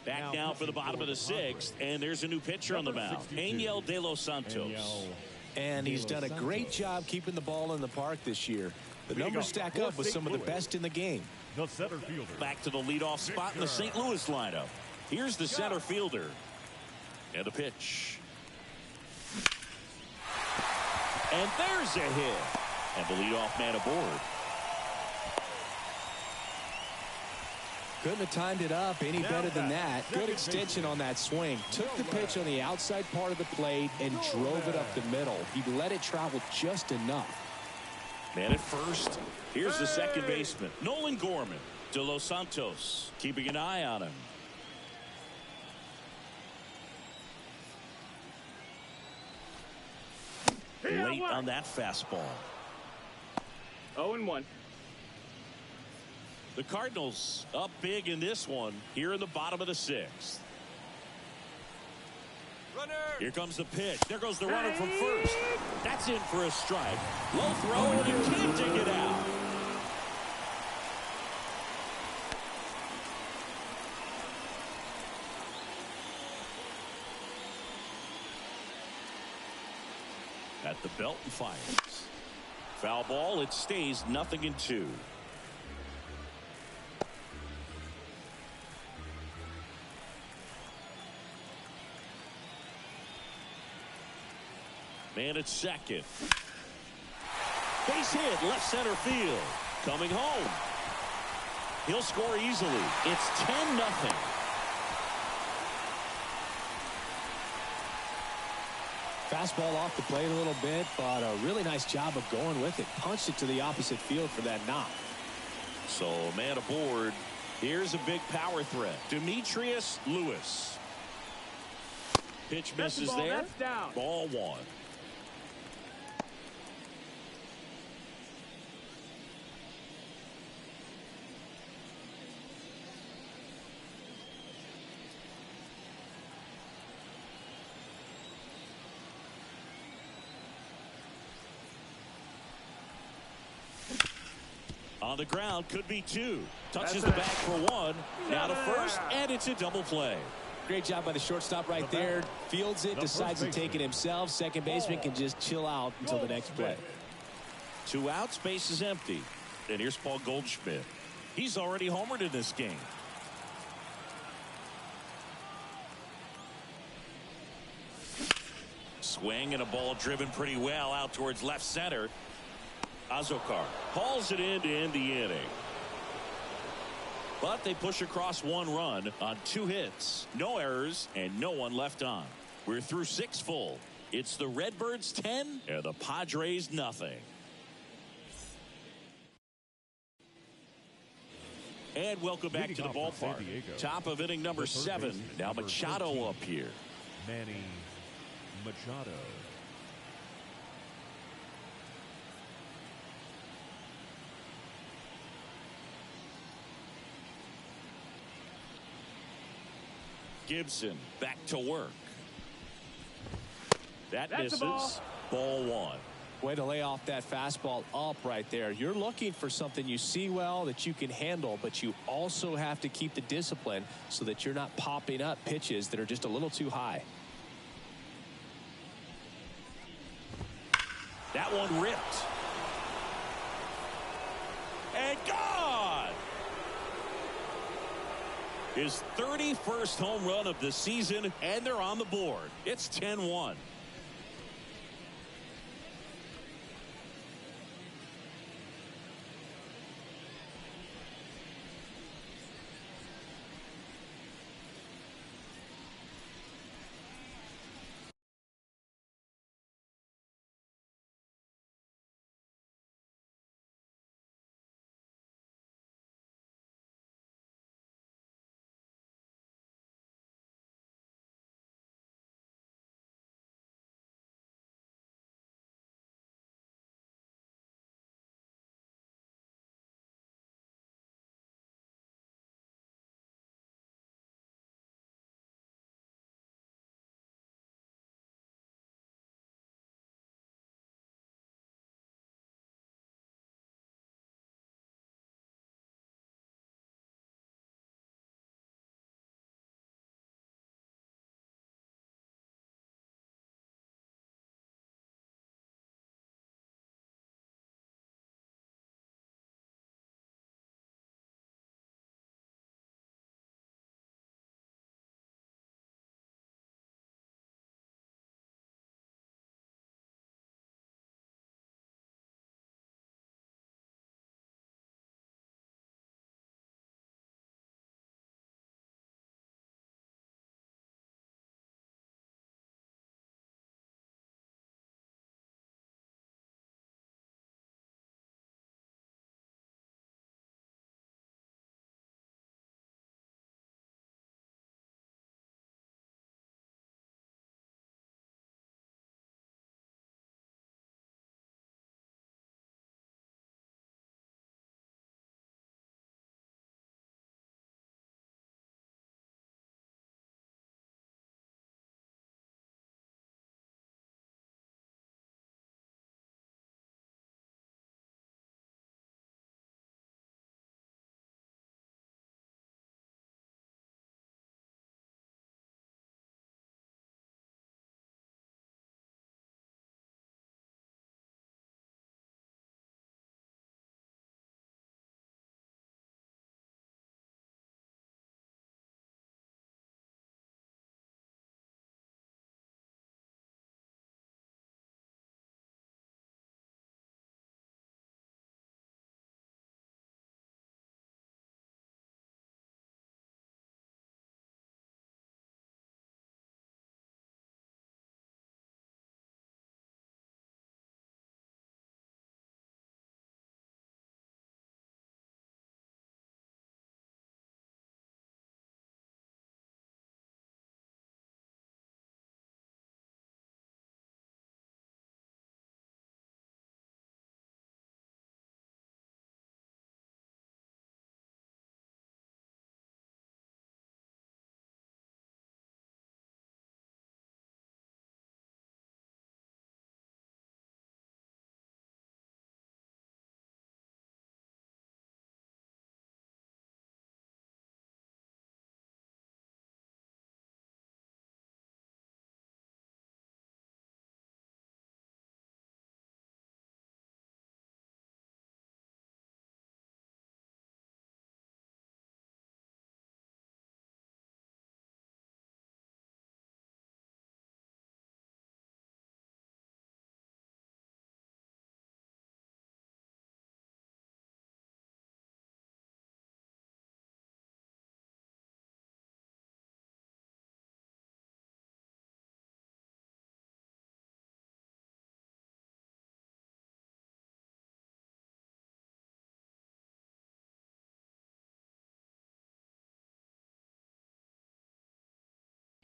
Back now for the bottom of the sixth, and there's a new pitcher on the mound, Angel De Los Santos. And he's done a great job keeping the ball in the park this year. The numbers stack up with some of the best in the game. The center fielder. Back to the leadoff spot in the St. Louis lineup. Here's the center fielder. And the pitch. And there's a hit. And the leadoff man aboard. Couldn't have timed it up any better than that. Good extension on that swing. Took the pitch on the outside part of the plate and drove it up the middle. He let it travel just enough. Man at first. Here's the second baseman, Nolan Gorman. De Los Santos keeping an eye on him. Late on that fastball. 0-1. The Cardinals up big in this one here in the bottom of the sixth. Runner. Here comes the pitch. There goes the runner from first. That's in for a strike. Low throw, and he can't dig it out. At the belt and fires. Foul ball. It stays 0-2. Man at second. Base hit, left center field. Coming home. He'll score easily. It's 10-0. Fastball off the plate a little bit, but a really nice job of going with it. Punched it to the opposite field for that knock. So a man aboard. Here's a big power threat. Demetrius Lewis. Pitch misses there. That's down. Ball one. On the ground, could be two. Touches the bag for one. Now to first, and it's a double play. Great job by the shortstop right there. Fields it, decides to take it himself. Second baseman can just chill out until the next play. 2 outs, base is empty. And here's Paul Goldschmidt. He's already homered in this game. Swing and a ball driven pretty well out towards left center. Azokar hauls it in to end the inning. But they push across 1 run on 2 hits. No errors and no one left on. We're through 6 full. It's the Redbirds 10 and the Padres nothing. And welcome back to the ballpark. Top of inning number 7. Now Machado up here. Manny Machado. Gibson back to work. That misses. Ball 1. Way to lay off that fastball up right there. You're looking for something you see well that you can handle, but you also have to keep the discipline so that you're not popping up pitches that are just a little too high. That one ripped. And gone! His 31st home run of the season, and they're on the board. It's 10-1.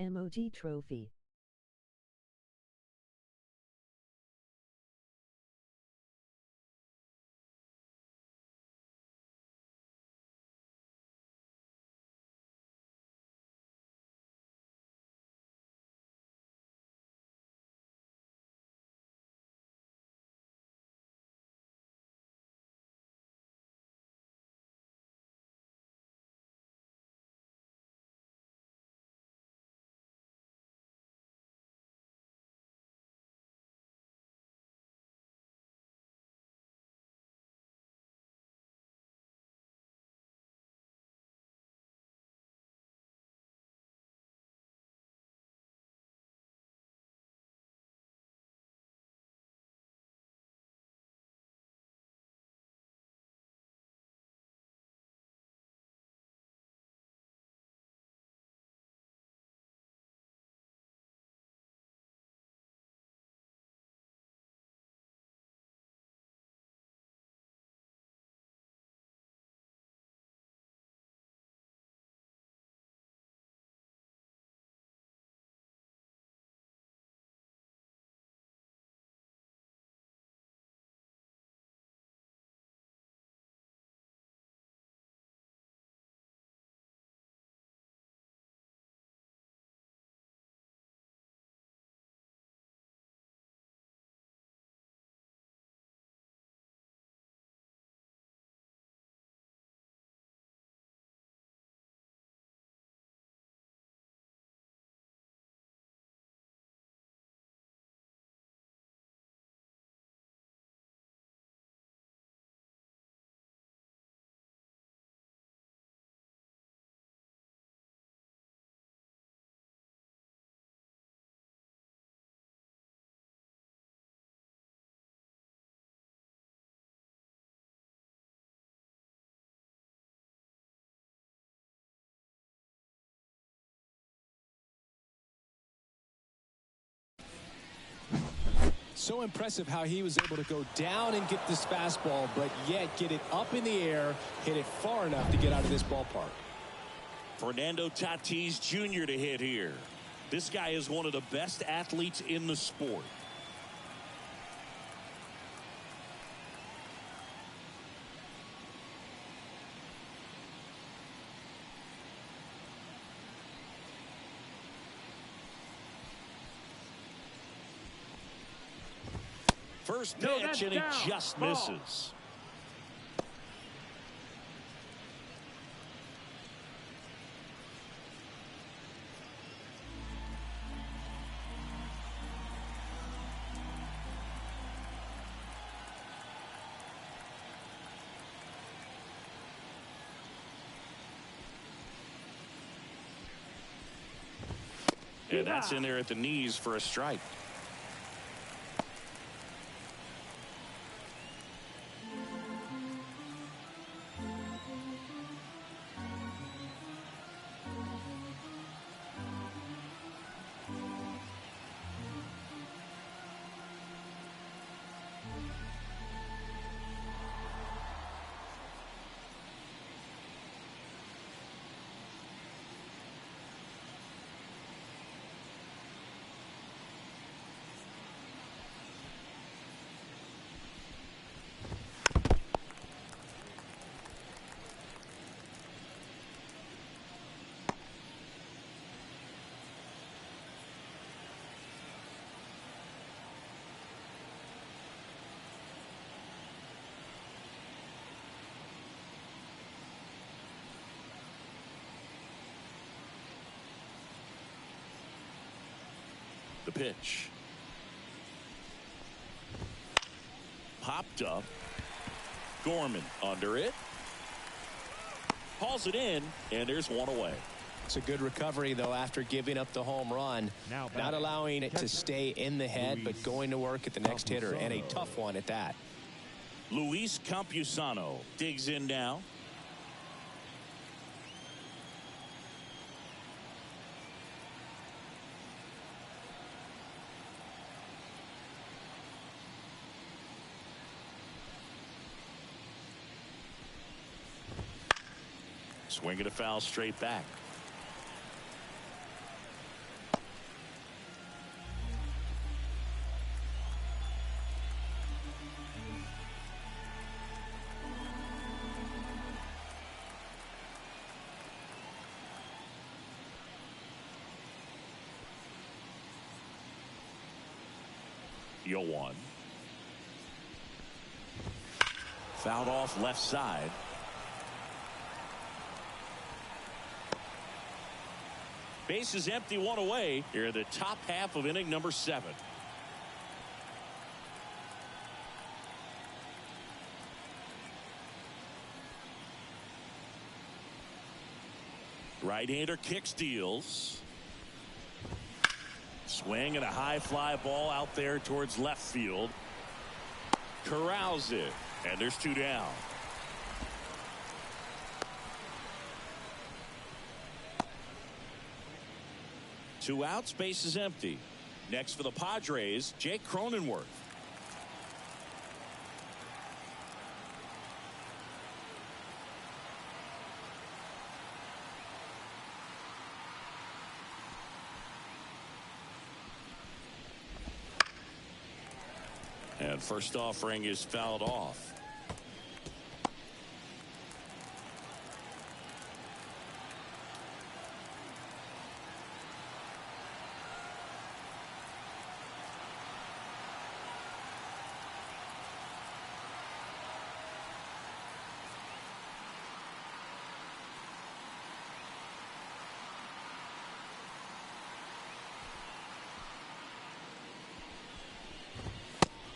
MOG Trophy. So impressive how he was able to go down and get this fastball, but yet get it up in the air, hit it far enough to get out of this ballpark. Fernando Tatis Jr. to hit here. This guy is one of the best athletes in the sport. First pitch, and he just misses. And that's in there at the knees for a strike. The pitch. Popped up. Gorman under it. Hauls it in, and there's one away. It's a good recovery, though, after giving up the home run. Not allowing it to stay in the head, but going to work at the next hitter, and a tough one at that. Luis Campusano digs in now. Swing and a foul straight back. The 0-1. Fouled off left side. Base is empty, one away. Here in the top half of inning number 7. Right-hander kicks, deals. Swing and a high fly ball out there towards left field. Corrals it, and there's 2 down. Two outs, base is empty. Next for the Padres, Jake Cronenworth. And first offering is fouled off.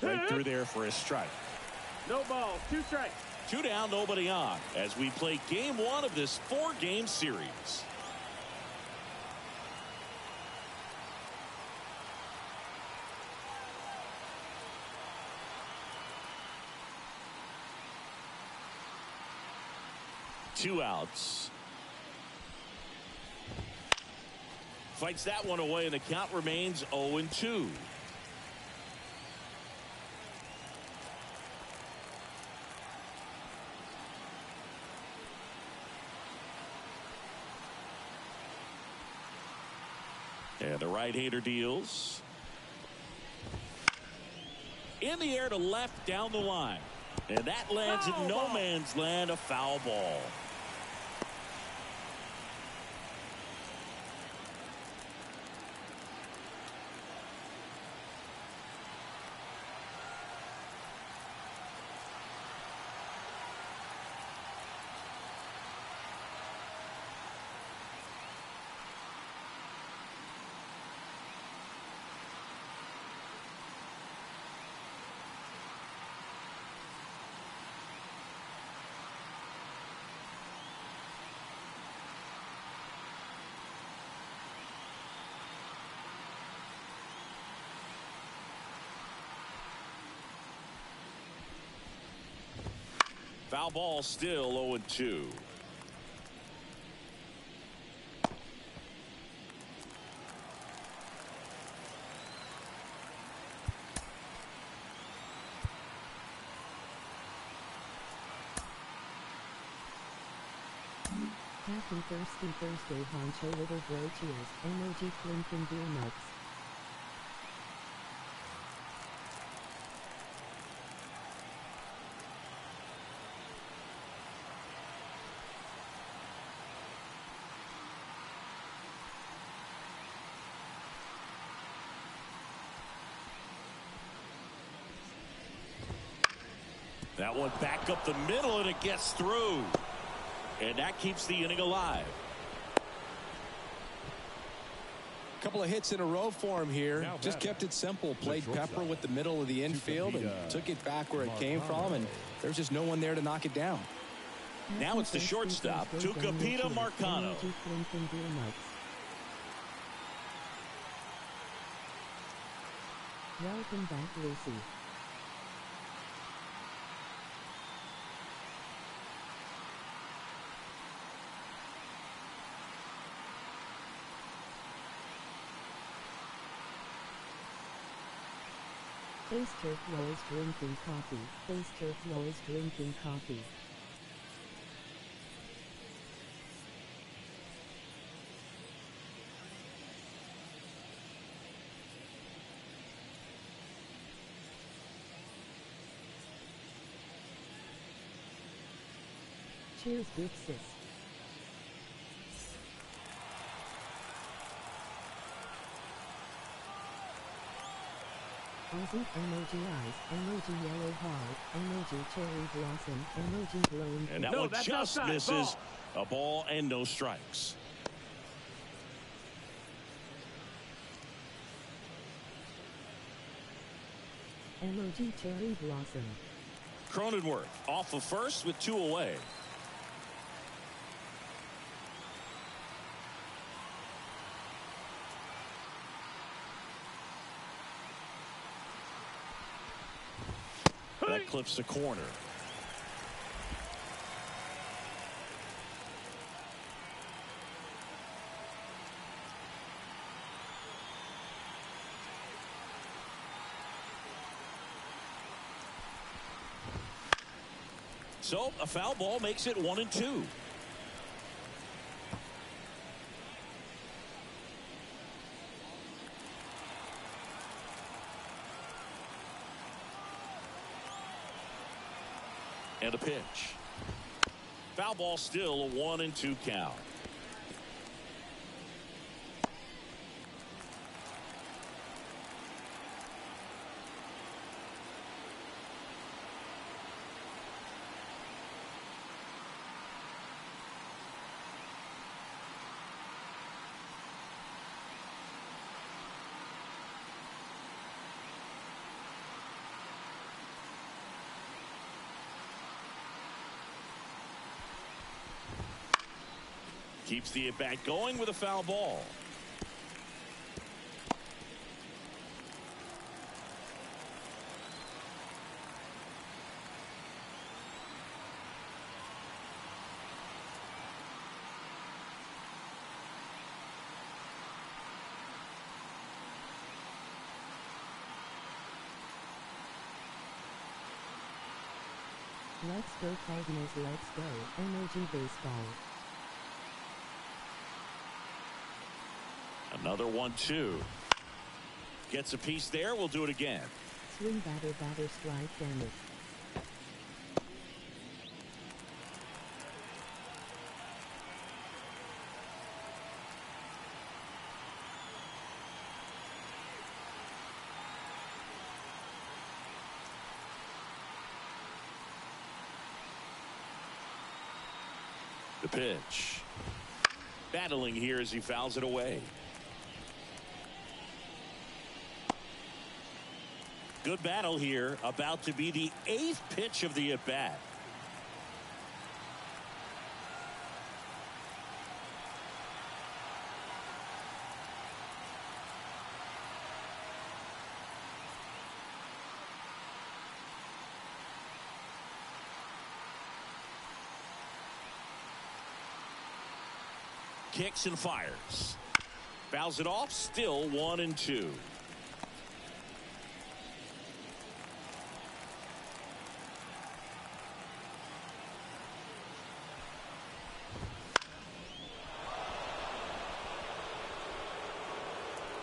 Right through there for a strike. No balls, 2 strikes. 2 down, nobody on, as we play game 1 of this 4-game series. Two outs. Fights that one away, and the count remains 0-2. And the right-hander deals. In the air to left down the line. And that lands in no man's land, a foul ball. Foul ball, still 0-2. Happy Thirsty Thursday, Honcho Little Bro Cheers, Emoji Clinton Beer Nuts. That one back up the middle, and it gets through. And that keeps the inning alive. Couple of hits in a row for him here. Just kept it simple. Played pepper with the middle of the infield and took it back where it came from, and there's just no one there to knock it down. Now it's the shortstop, Tucupita Marcano. Welcome back, Lucy. Face Turf Lois drinking coffee. Face Turf Lois drinking coffee. Cheers, big sis. Fuzzy, emoji eyes, emoji yellow heart, emoji cherry blossom, emoji glowing. And that No, one that's just outside. misses. Ball. A ball and no strikes. Emoji cherry blossom. Cronenworth off of first with 2 away. That clips the corner. So a foul ball makes it 1-2. And a pitch. Foul ball, still a 1-2 count. Keeps the at-bat going with a foul ball. Let's go Cardinals, let's go. Emoji baseball. Another 1-2. Gets a piece there. We'll do it again. Swing batter, batter strike, damn it. The pitch. Battling here as he fouls it away. Good battle here. About to be the 8th pitch of the at-bat. Kicks and fires. Fouls it off. Still 1-2.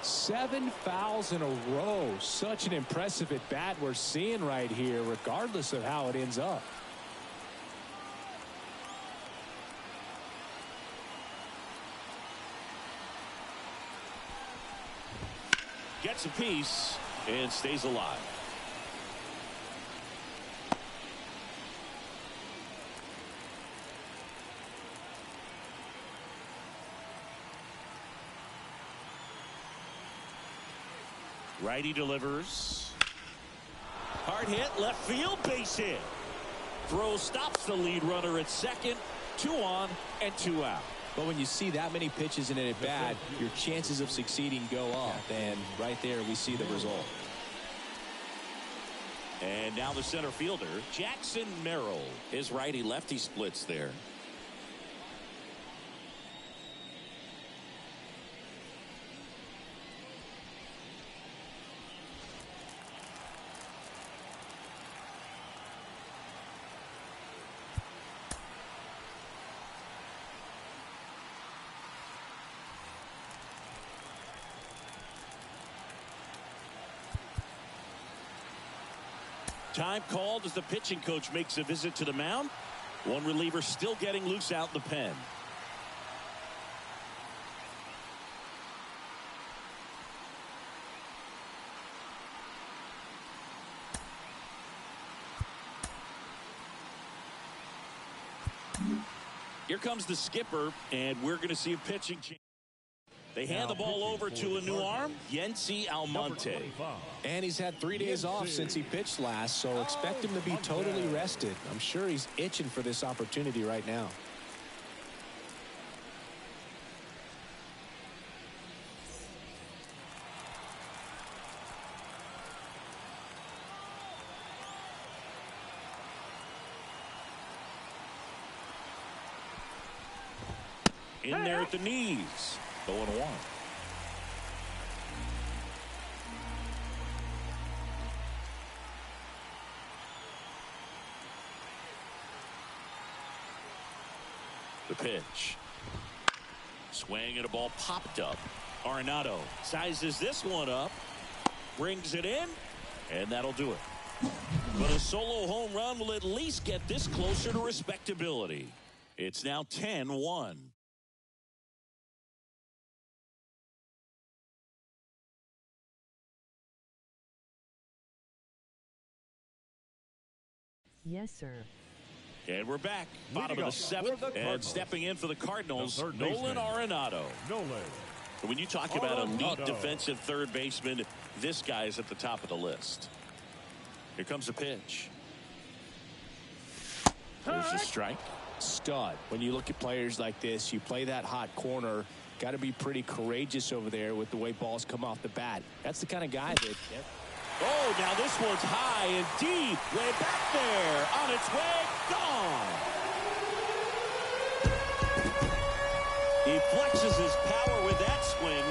Seven fouls in a row. Such an impressive at bat we're seeing right here, regardless of how it ends up. Gets a piece and stays alive. Righty delivers. Hard hit, left field, base hit. Throw stops the lead runner at second. 2 on and 2 out. But when you see that many pitches in an at bat, your chances of succeeding go up. And right there, we see the result. And now the center fielder, Jackson Merrill. His righty-lefty splits there. Time called as the pitching coach makes a visit to the mound. One reliever still getting loose out in the pen. Here comes the skipper, and we're going to see a pitching change. They hand the ball over to a new arm, Yency Almonte. And he's had 3 days off since he pitched last, so expect him to be totally rested. I'm sure he's itching for this opportunity right now. In there at the knees. 0-1. The pitch. Swing and a ball popped up. Arenado sizes this one up. Brings it in. And that'll do it. But a solo home run will at least get this closer to respectability. It's now 10-1. Yes, sir. And we're back. Bottom of the seventh. And stepping in for the Cardinals, Nolan Arenado. When you talk about elite defensive third baseman, this guy is at the top of the list. Here comes a pitch. There's a strike. Stud. When you look at players like this, you play that hot corner. Got to be pretty courageous over there with the way balls come off the bat. That's the kind of guy that... Oh, now this one's high and deep. Way back there. On its way. Gone. He flexes his power with that swing.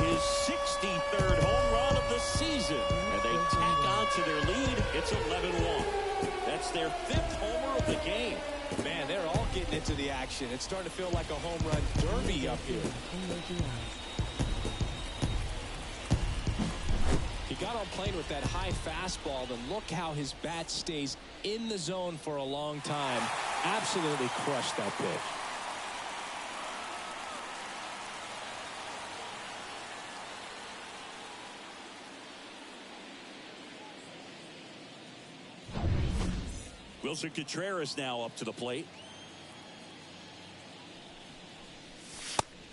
His 63rd home run of the season. And they tack on to their lead. It's 11-1. That's their 5th homer of the game. Man, they're all getting into the action. It's starting to feel like a home run derby up here. He got on plane with that high fastball, and look how his bat stays in the zone for a long time. Absolutely crushed that pitch. Wilson Contreras now up to the plate.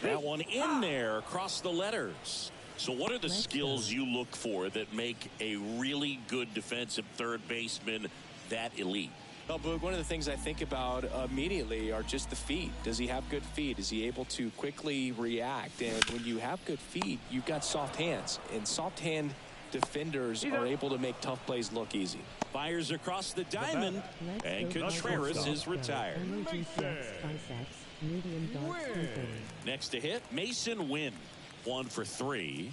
That one in there across the letters. So what are the skills you look for that make a really good defensive third baseman that elite? Well, Boog, one of the things I think about immediately are just the feet. Does he have good feet? Is he able to quickly react? And when you have good feet, you've got soft hands. And soft hand defenders are able to make tough plays look easy. Fires across the diamond, and Contreras is retired. Next to hit, Mason Wynn. 1 for 3.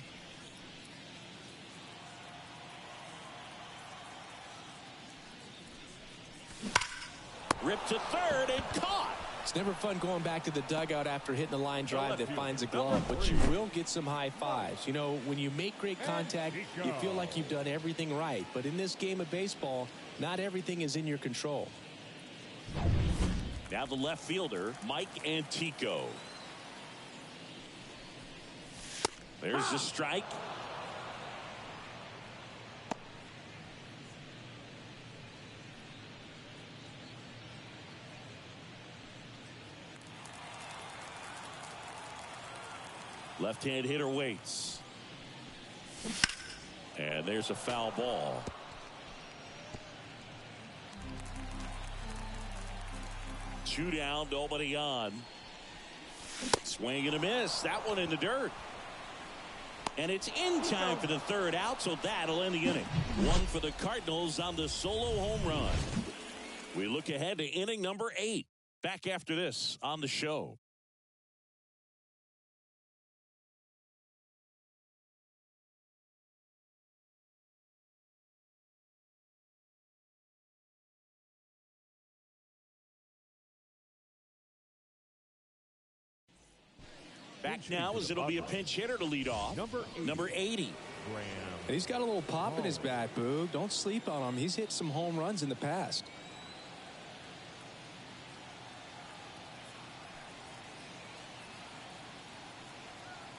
Ripped to third and caught. It's never fun going back to the dugout after hitting a line drive that finds a glove, but you will get some high fives. You know, when you make great contact, you feel like you've done everything right. But in this game of baseball, not everything is in your control. Now the left fielder, Mike Antico. There's the strike. Left-hand hitter waits. And there's a foul ball. Two down, nobody on. Swing and a miss. That one in the dirt. And it's in time for the third out, so that'll end the inning. 1 for the Cardinals on the solo home run. We look ahead to inning number 8. Back after this on the show. Back now as it'll be a pinch hitter to lead off. Number 80. And he's got a little pop in his bat, Boog. Don't sleep on him. He's hit some home runs in the past.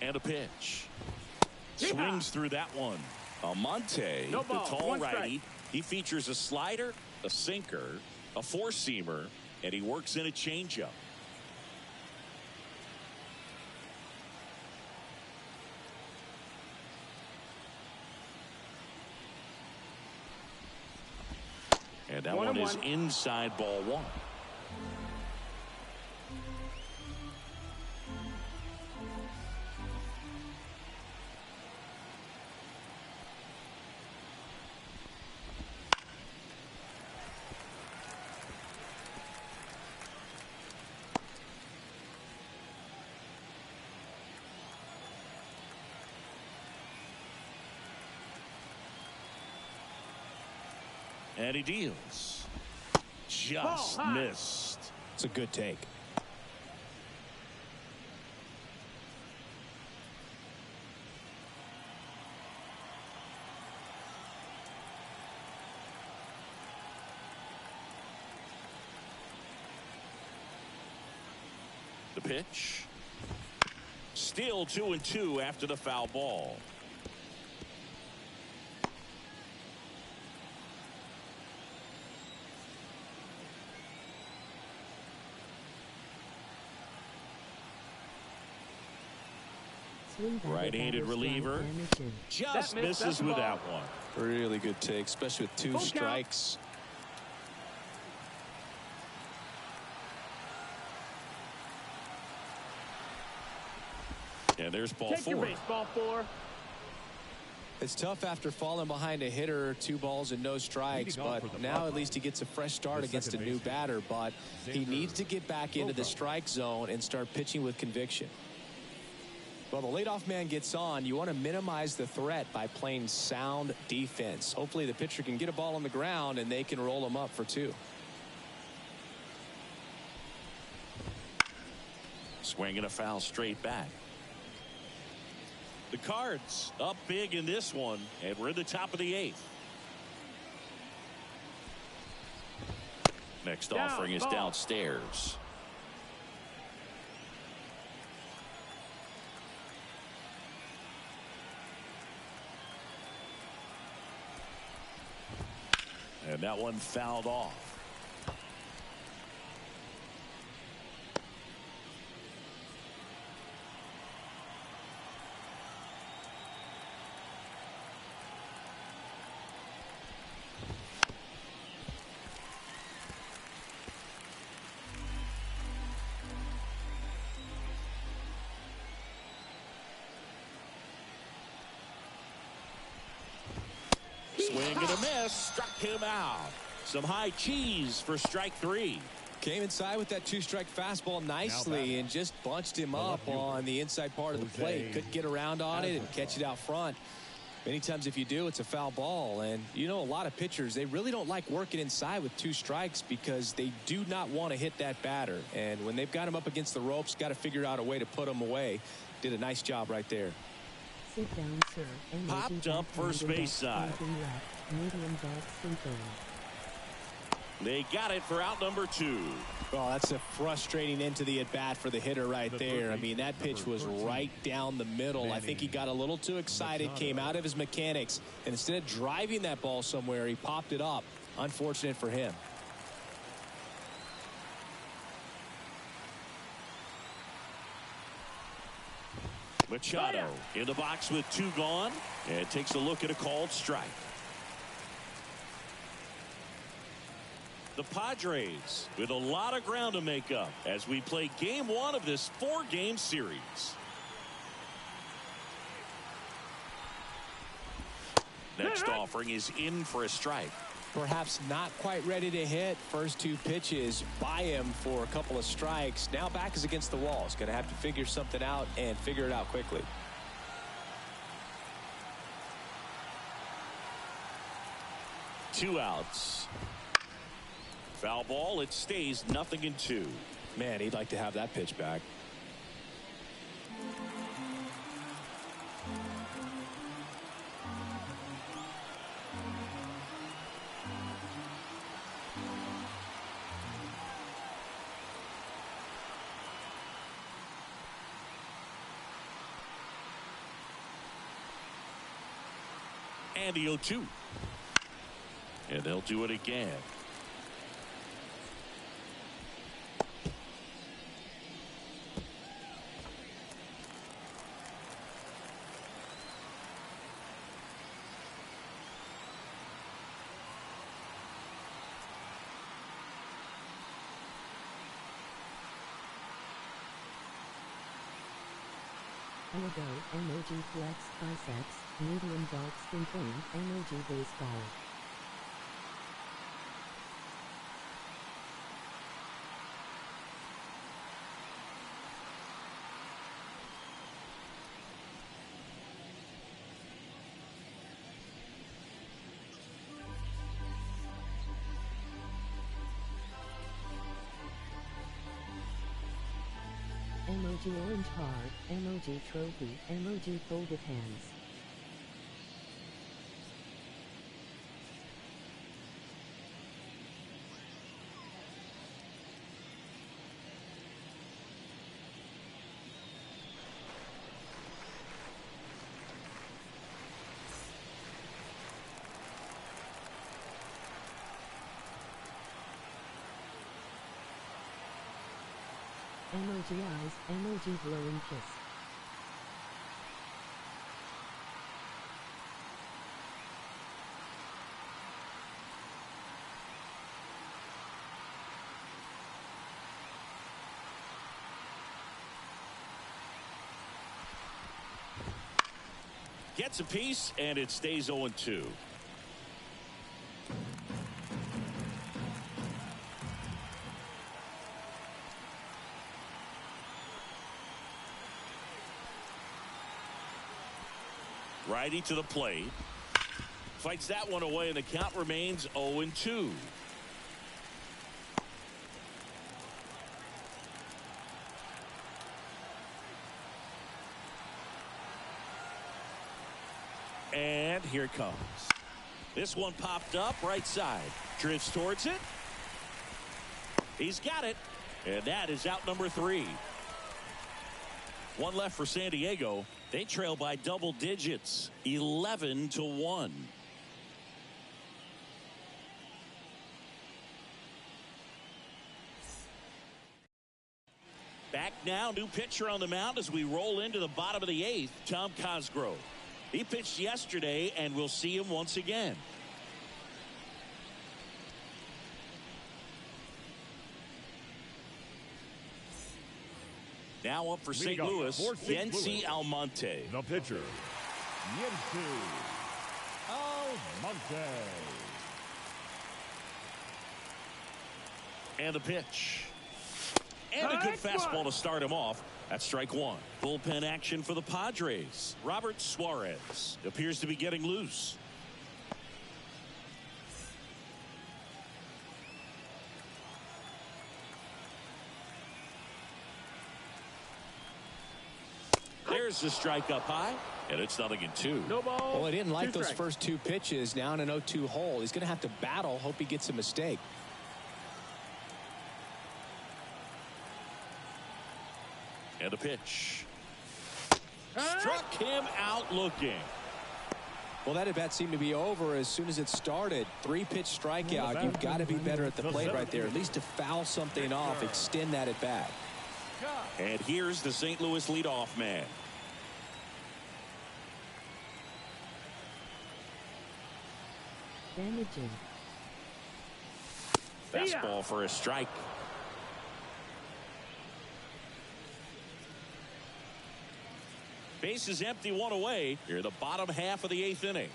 And a pitch. Swings through that one. Almonte, the tall righty. He features a slider, a sinker, a four-seamer, and he works in a changeup. That one is inside ball one. And he deals. Just missed. It's a good take. The pitch. Still 2-2 after the foul ball. Right-handed reliever just misses with that one. Really good take, especially with two strikes. And there's ball Take four. your base, ball four. It's tough after falling behind a hitter, 2 balls and no strikes, but now at least he gets a fresh start against a new batter, but he needs to get back into the strike zone and start pitching with conviction. Well, the leadoff man gets on. You want to minimize the threat by playing sound defense. Hopefully the pitcher can get a ball on the ground and they can roll him up for 2. Swinging a foul straight back. The Cards up big in this one, and we're in the top of the 8th. Next offering is downstairs. And that one fouled off. Swing and a miss. Struck him out. Some high cheese for strike 3. Came inside with that 2-strike fastball nicely and just bunched him up on the inside part of the plate. Couldn't get around on it and catch it out front. Many times if you do, it's a foul ball. And you know, a lot of pitchers, they really don't like working inside with 2 strikes because they do not want to hit that batter. And when they've got him up against the ropes, got to figure out a way to put him away. Did a nice job right there. Sit down, sir. And popped up first base side. Medium back sinking. They got it for out number 2. Oh, that's a frustrating end to the at-bat for the hitter right there. I mean, that pitch was right down the middle. I think he got a little too excited, came out of his mechanics, and instead of driving that ball somewhere, he popped it up. Unfortunate for him. Machado in the box with 2 gone, and takes a look at a called strike. The Padres with a lot of ground to make up as we play game 1 of this 4-game series. Next offering is in for a strike. Perhaps not quite ready to hit. First 2 pitches by him for a couple of strikes. Now back is against the wall. He's going to have to figure something out and figure it out quickly. Two outs. Foul ball. It stays 0-2. Man, he'd like to have that pitch back. And the 0-2. And they'll do it again. Ego, emoji flex biceps, medium dark skin tone, emoji baseball. Emoji orange heart, emoji trophy, emoji folded hands. Emoji eyes, emoji glowing kiss. Gets a piece, and it stays 0-2. Righty to the plate. Fights that one away, and the count remains 0-2. And here it comes. This one popped up right side. Drifts towards it. He's got it. And that is out number 3. One left for San Diego. They trail by double digits, 11-1. Back now, new pitcher on the mound as we roll into the bottom of the 8th, Tom Cosgrove. He pitched yesterday, and we'll see him once again. Now up for St. Louis, Yency Almonte. The pitcher, Yency Almonte. And the pitch. And a good fastball to start him off. That's strike 1. Bullpen action for the Padres. Robert Suarez appears to be getting loose. There's the strike up high, and it's 0-2. No ball. Well, he didn't like those strikes. first 2 pitches. Now in an 0-2 hole. He's going to have to battle. Hope he gets a mistake. And a pitch. Struck him out looking. Well, that at bat seemed to be over as soon as it started. 3-pitch strikeout. You've got to be better at the plate right there. At least to foul something off, extend that at bat. And here's the St. Louis leadoff man. Damaging. Fastball for a strike. Base is empty, 1 away. Here, the bottom half of the 8th inning.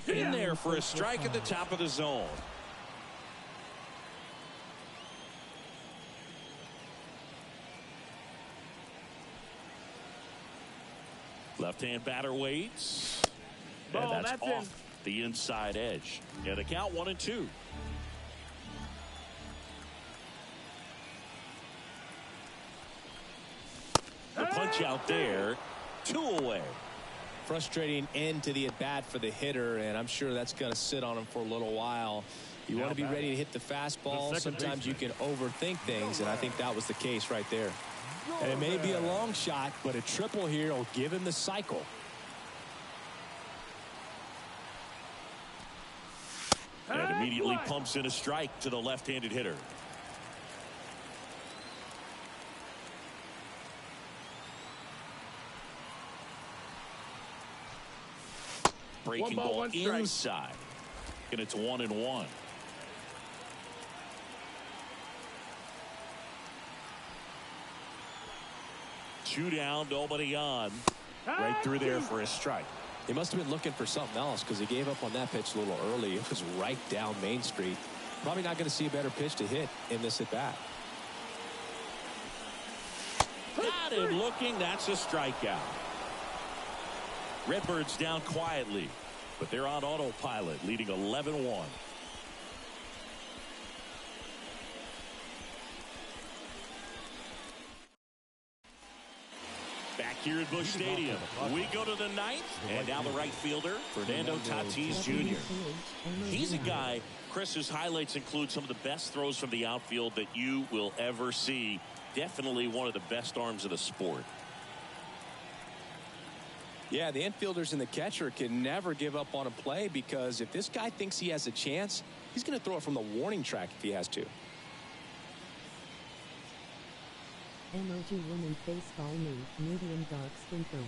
In there for a strike at the top of the zone. Left-hand batter waits. Ball, And that's that's off the inside edge. And the count 1-2. The punch out there. 2 away. Frustrating end to the at bat for the hitter, and I'm sure that's going to sit on him for a little while. You want to be ready to hit the fastball. Sometimes you can overthink things, and I think that was the case right there. And it may be a long shot, but a triple here will give him the cycle. And immediately pumps in a strike to the left-handed hitter. Breaking ball inside. And it's 1-1. 2 down, nobody on. Right through there for a strike. He must have been looking for something else because he gave up on that pitch a little early. It was right down Main Street. Probably not going to see a better pitch to hit in this at bat. Got him looking. That's a strikeout. Redbirds down quietly, but they're on autopilot, leading 11-1. Back here at Busch Stadium, we go to the 9th, and now the right fielder, Fernando Tatis Jr. He's a guy, Chris, whose highlights include some of the best throws from the outfield that you will ever see. Definitely one of the best arms of the sport. Yeah, the infielders and the catcher can never give up on a play because if this guy thinks he has a chance, he's going to throw it from the warning track if he has to. MLG Women's Baseball League, medium dark skin tone.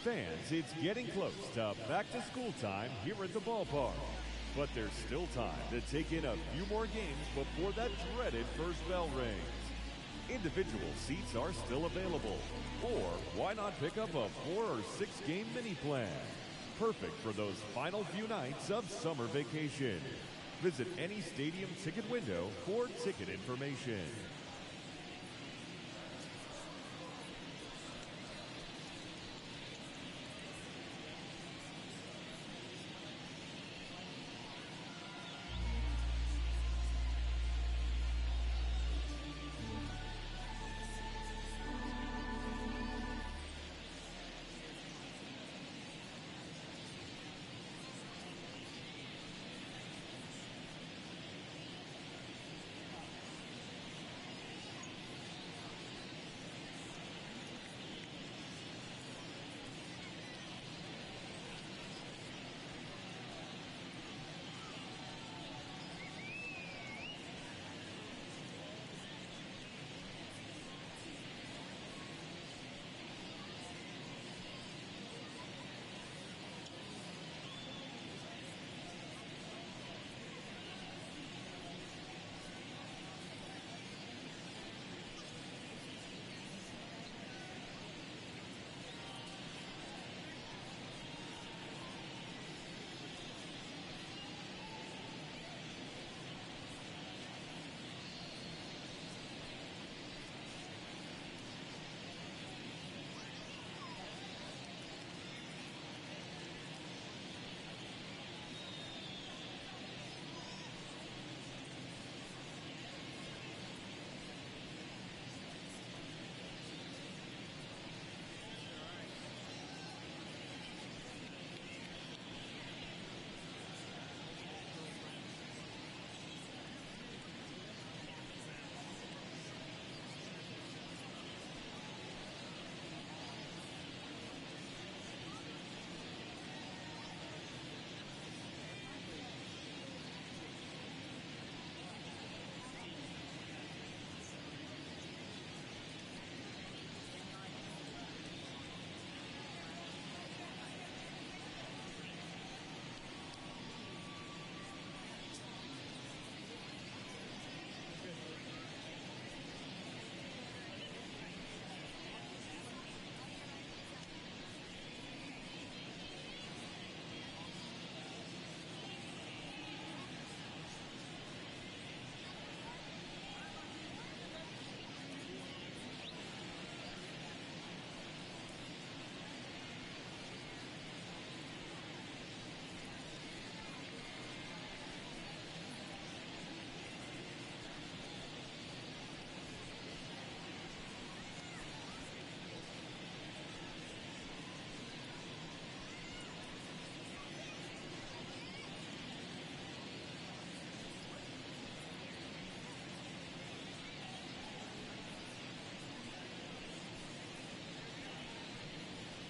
Fans, it's getting close to back-to-school time here at the ballpark. But there's still time to take in a few more games before that dreaded first bell rings. Individual seats are still available. Or why not pick up a 4 or 6 game mini plan? Perfect for those final few nights of summer vacation. Visit any stadium ticket window for ticket information.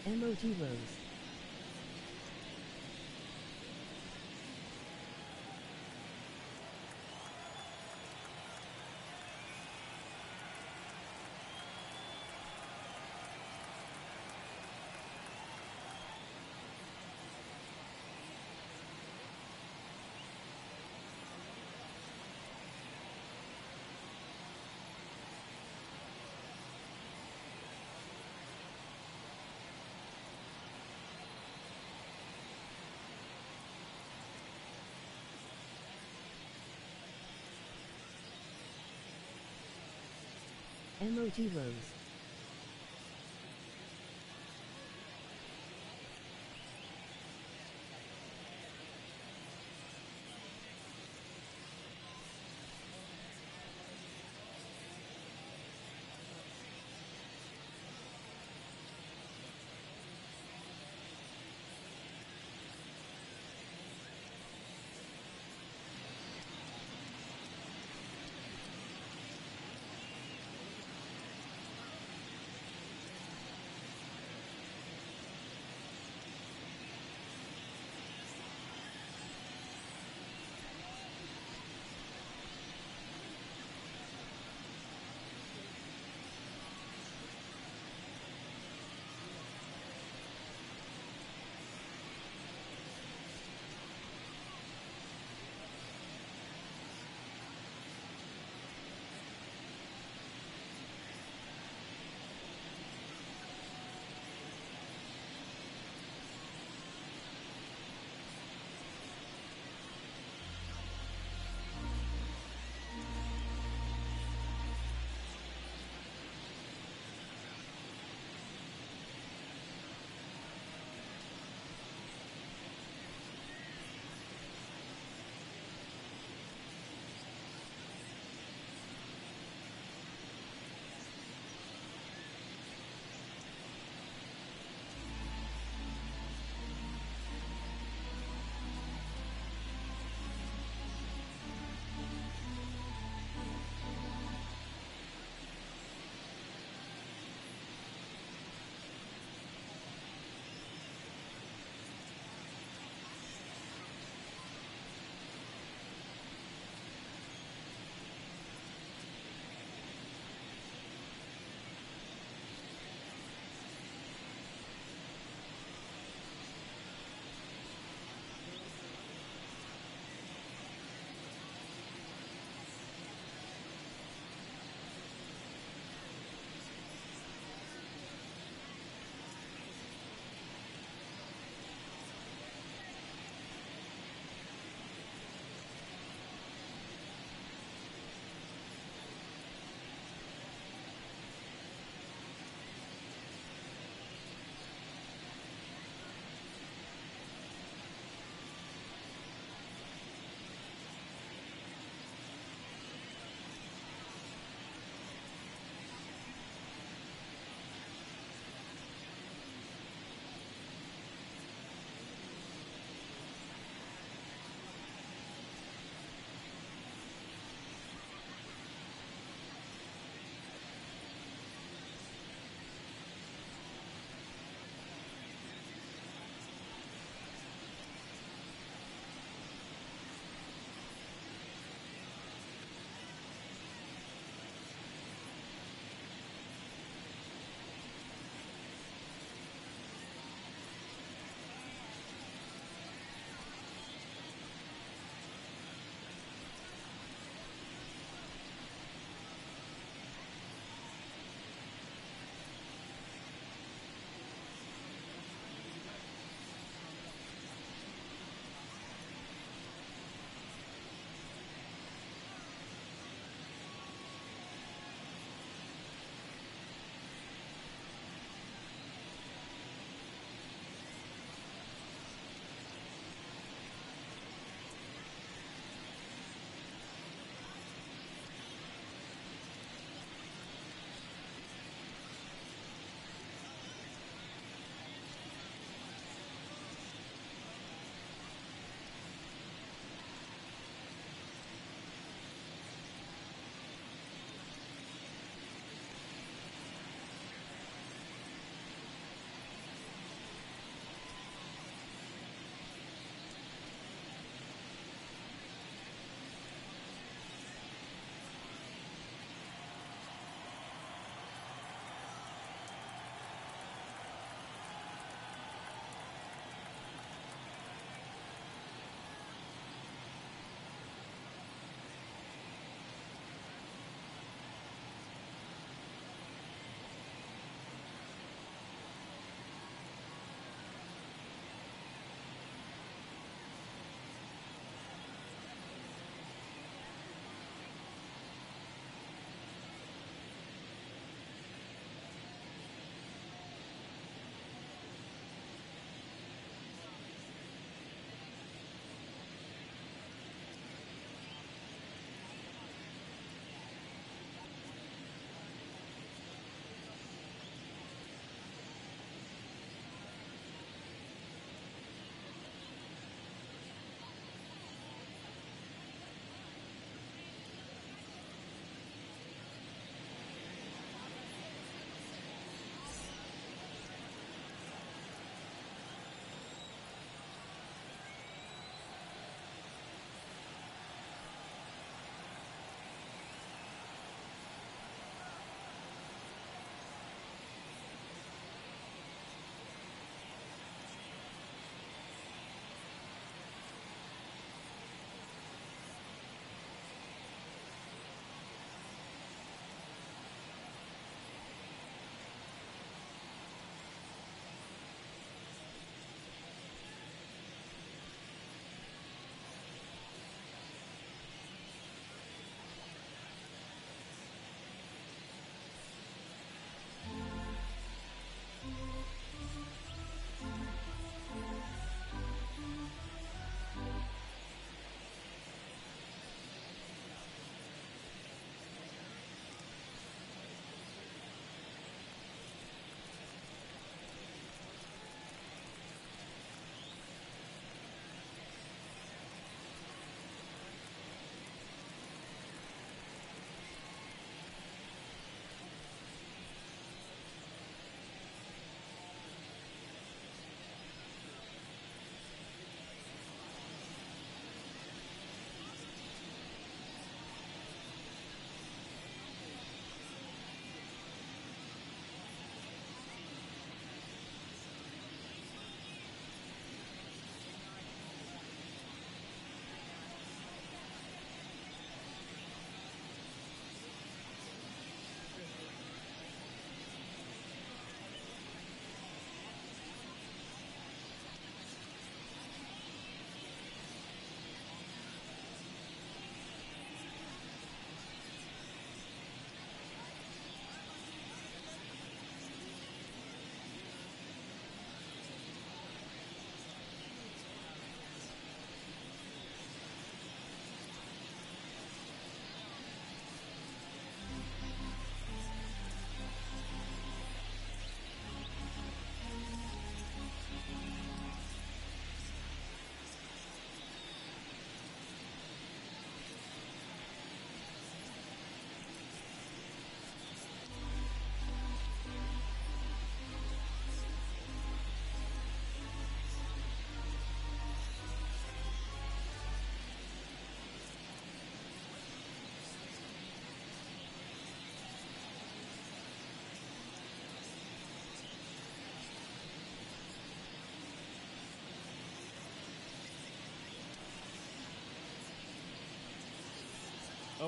MOT Rose. MOT Rose.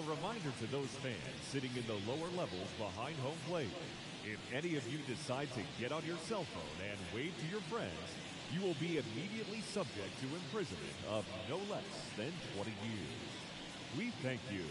reminder to those fans sitting in the lower levels behind home plate. If any of you decide to get on your cell phone and wave to your friends, you will be immediately subject to imprisonment of no less than 20 years. We thank you.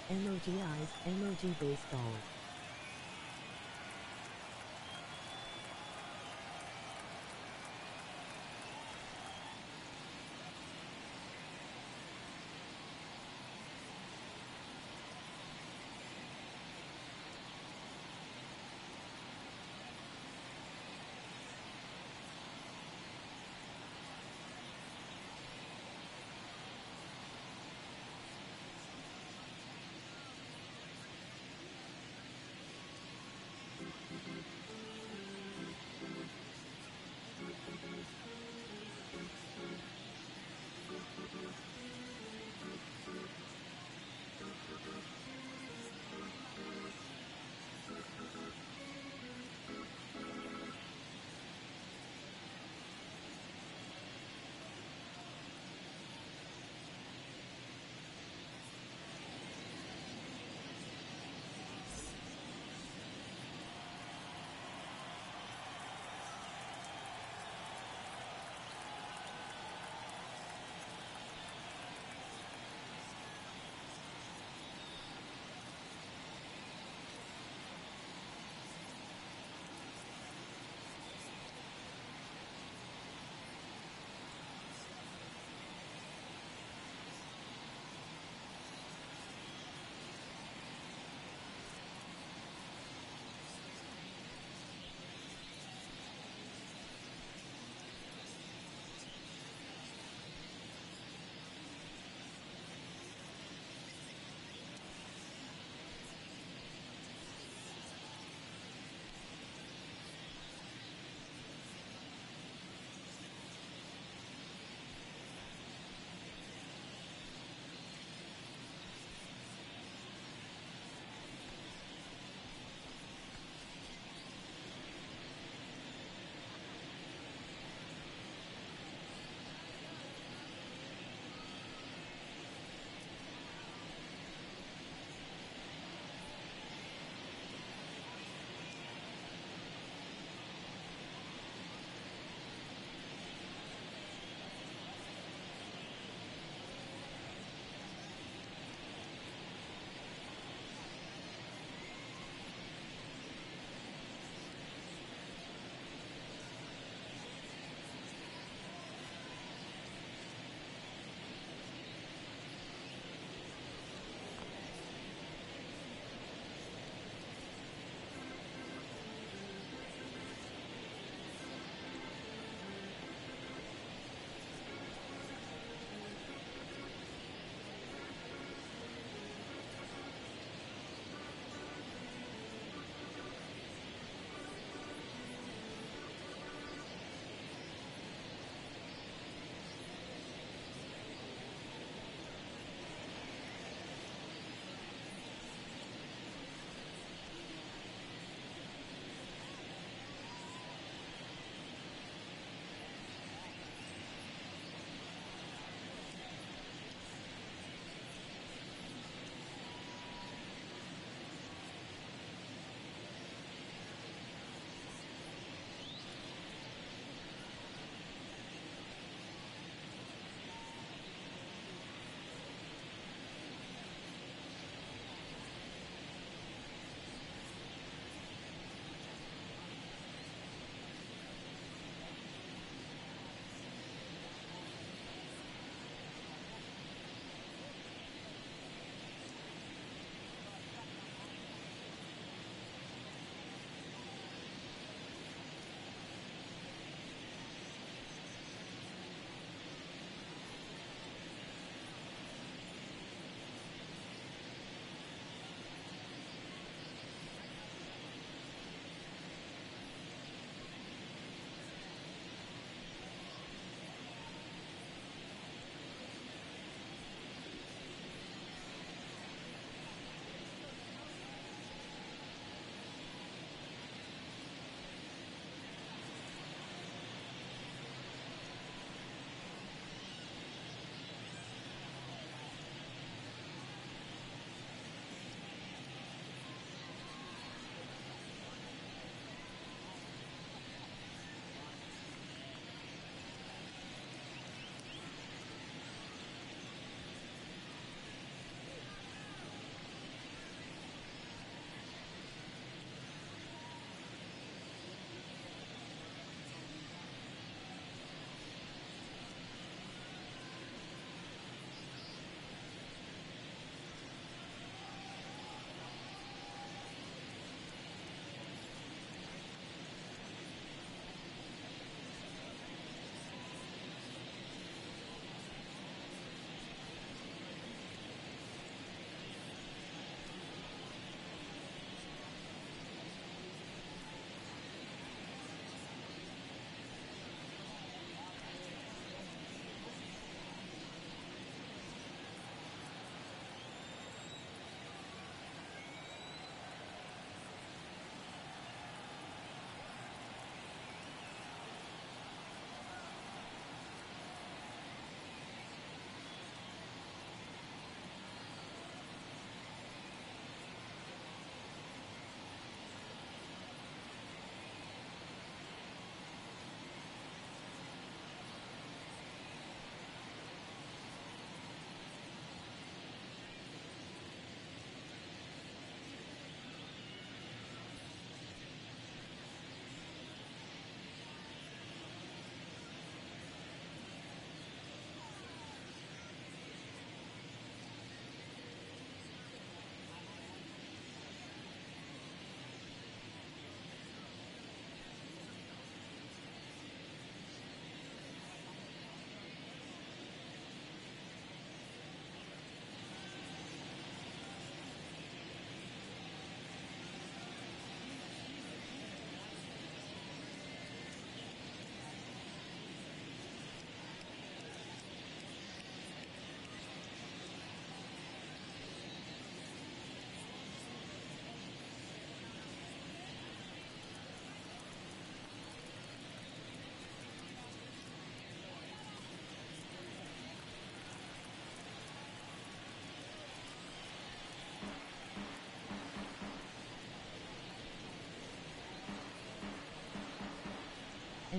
Emoji eyes, emoji baseball.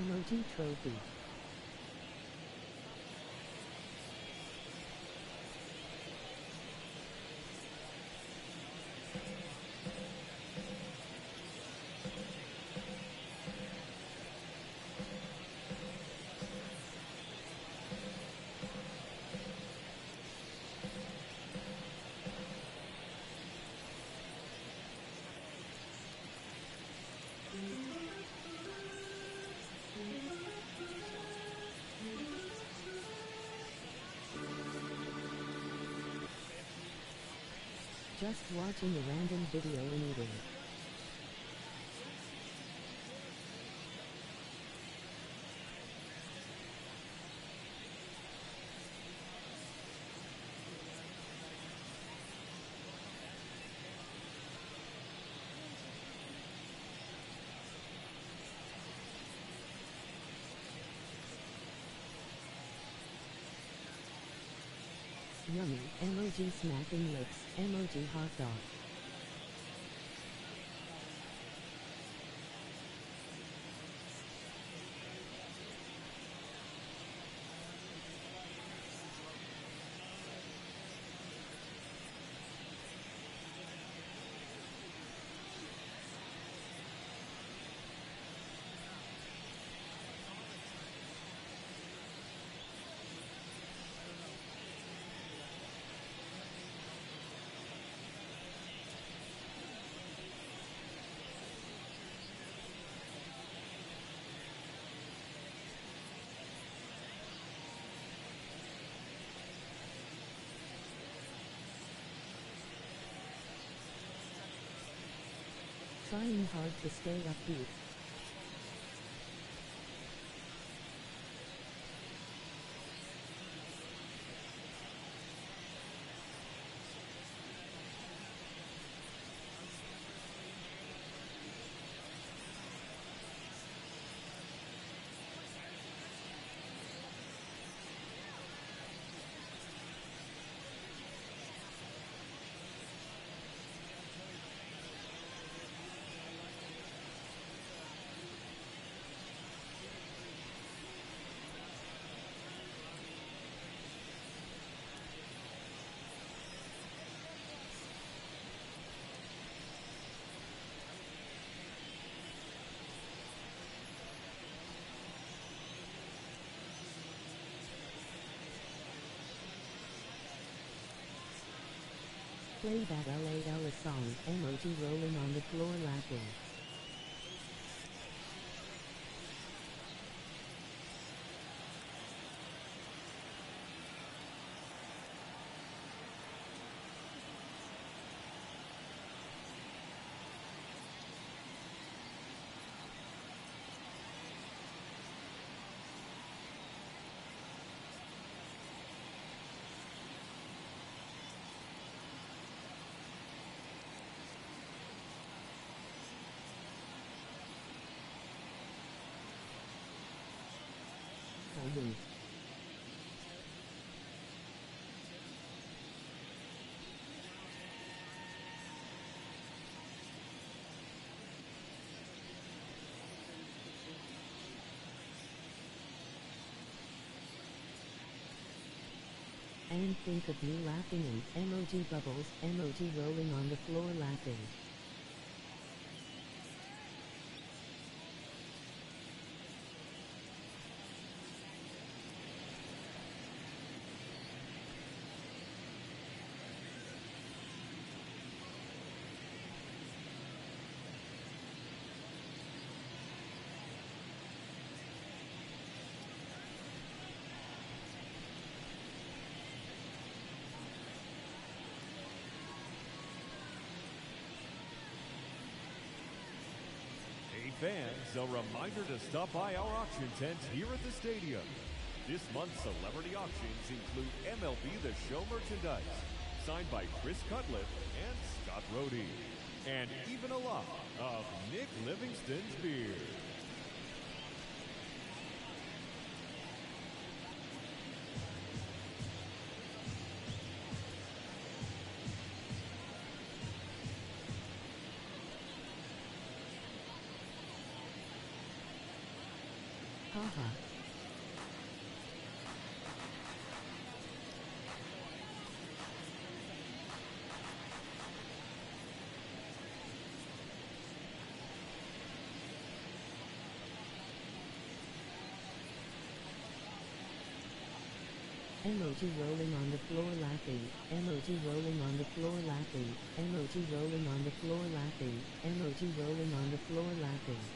emoji trophy. Just watching a random video in eating. Yummy, emoji smacking lips, emoji hot dog. Trying hard to stay upbeat. Play that LAL song, emoji rolling on the floor laughing. Holy. And think of me laughing and emoji bubbles, emoji rolling on the floor laughing. Fans, a reminder to stop by our auction tent here at the stadium. This month's celebrity auctions include MLB The Show merchandise, signed by Chris Cutler and Scott Rohde, and even a lot of Nick Livingston's beer. Haha. Emoji rolling on the floor laughing. Emoji rolling on the floor laughing. Emoji rolling on the floor laughing. Emoji rolling on the floor laughing.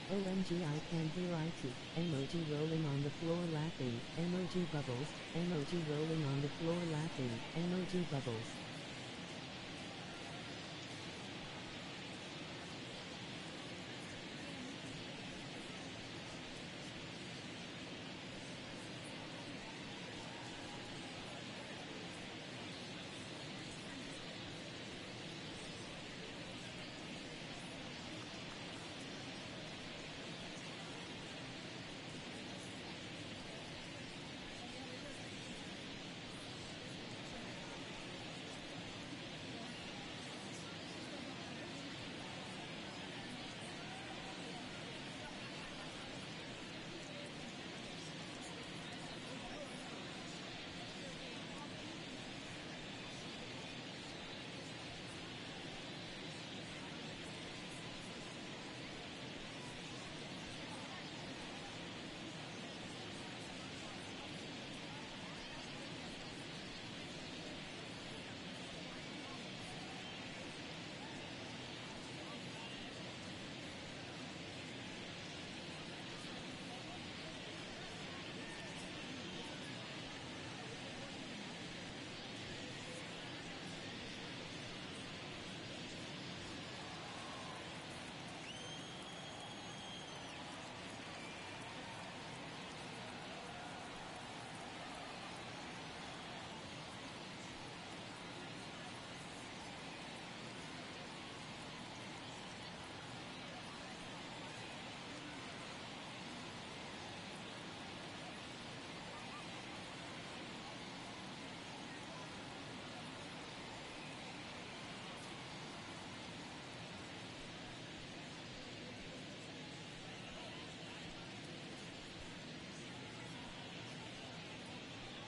OMG I can hear IT. Emoji rolling on the floor laughing. Emoji bubbles. Emoji rolling on the floor laughing. Emoji bubbles.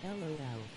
LOL.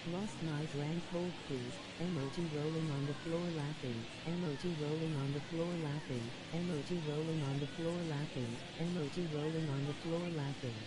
Lost my rank hold please. Emoji rolling on the floor laughing. Emoji rolling on the floor laughing. Emoji rolling on the floor laughing. Emoji rolling on the floor laughing.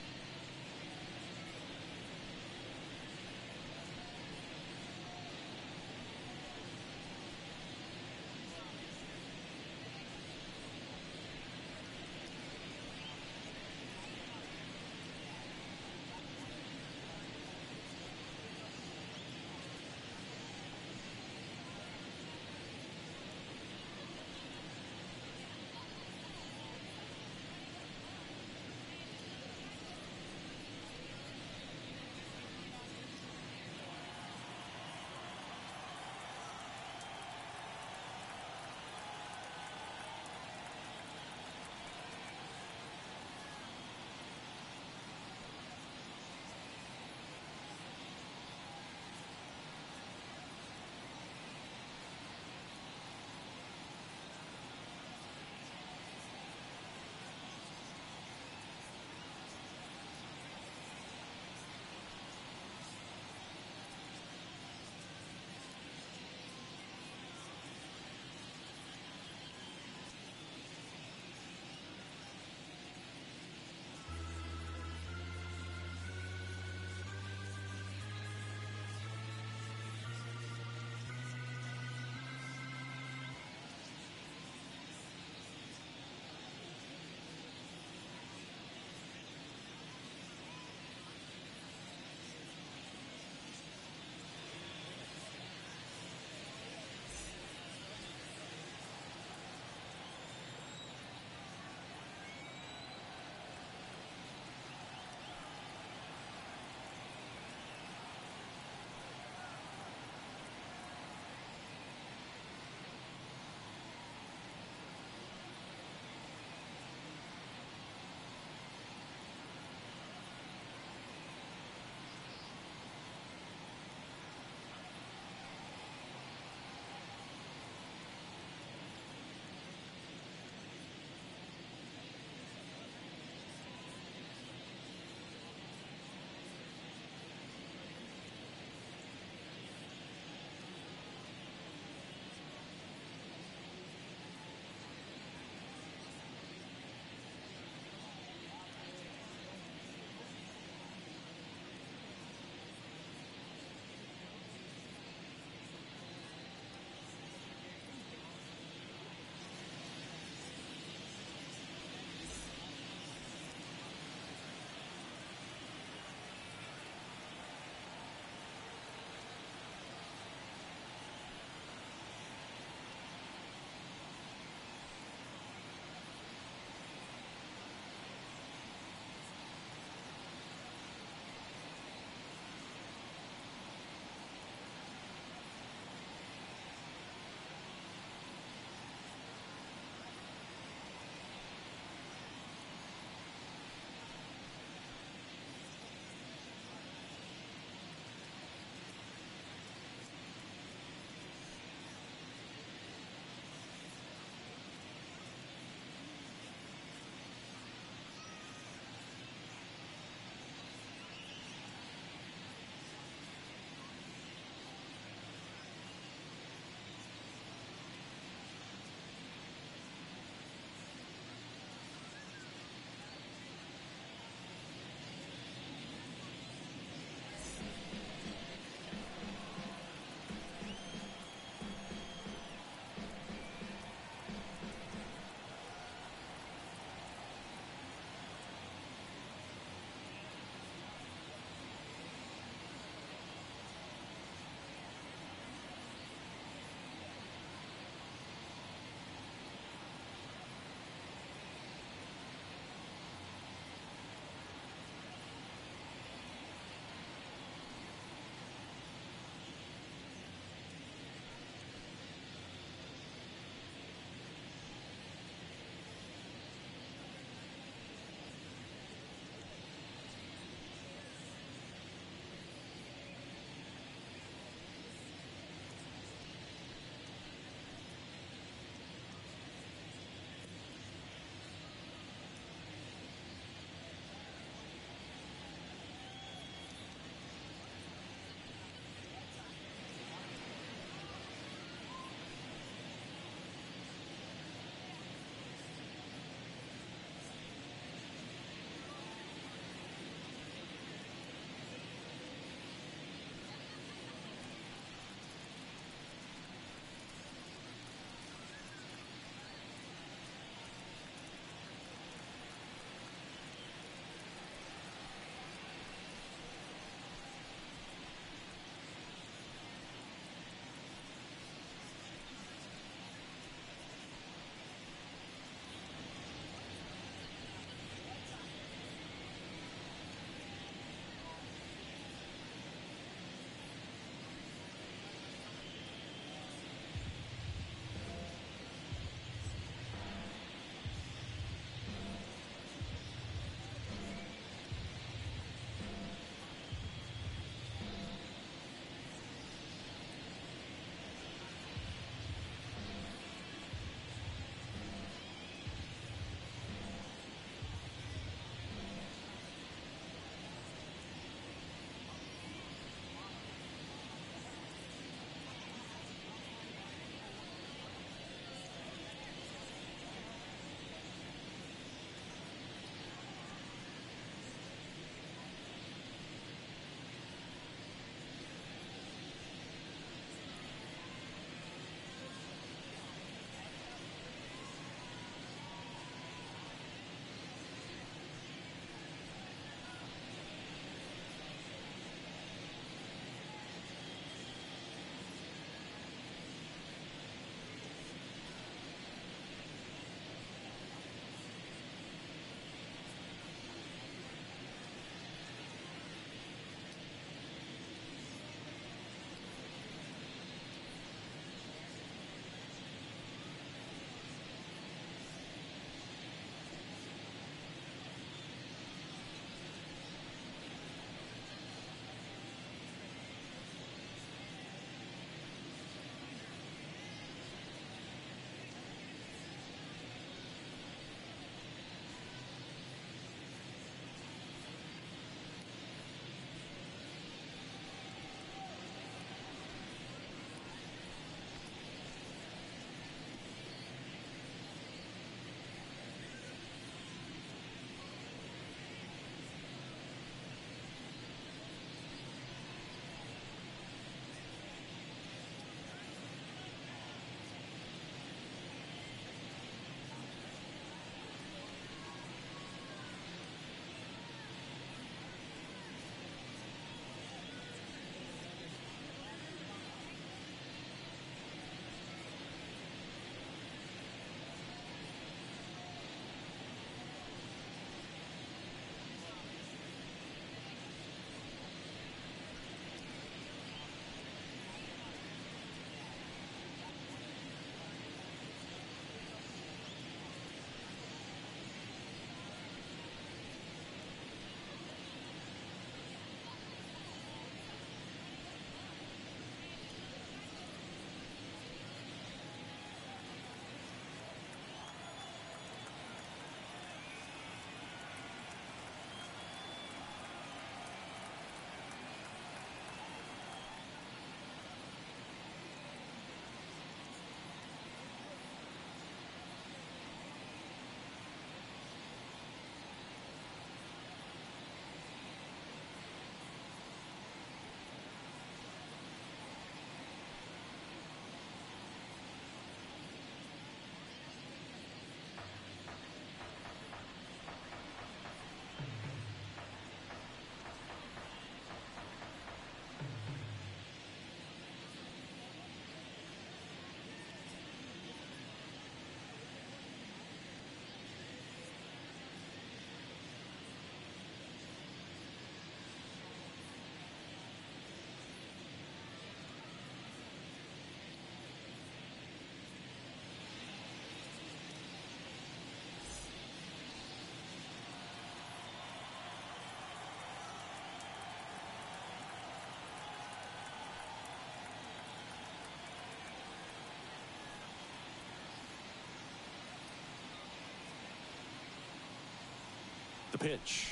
the pitch.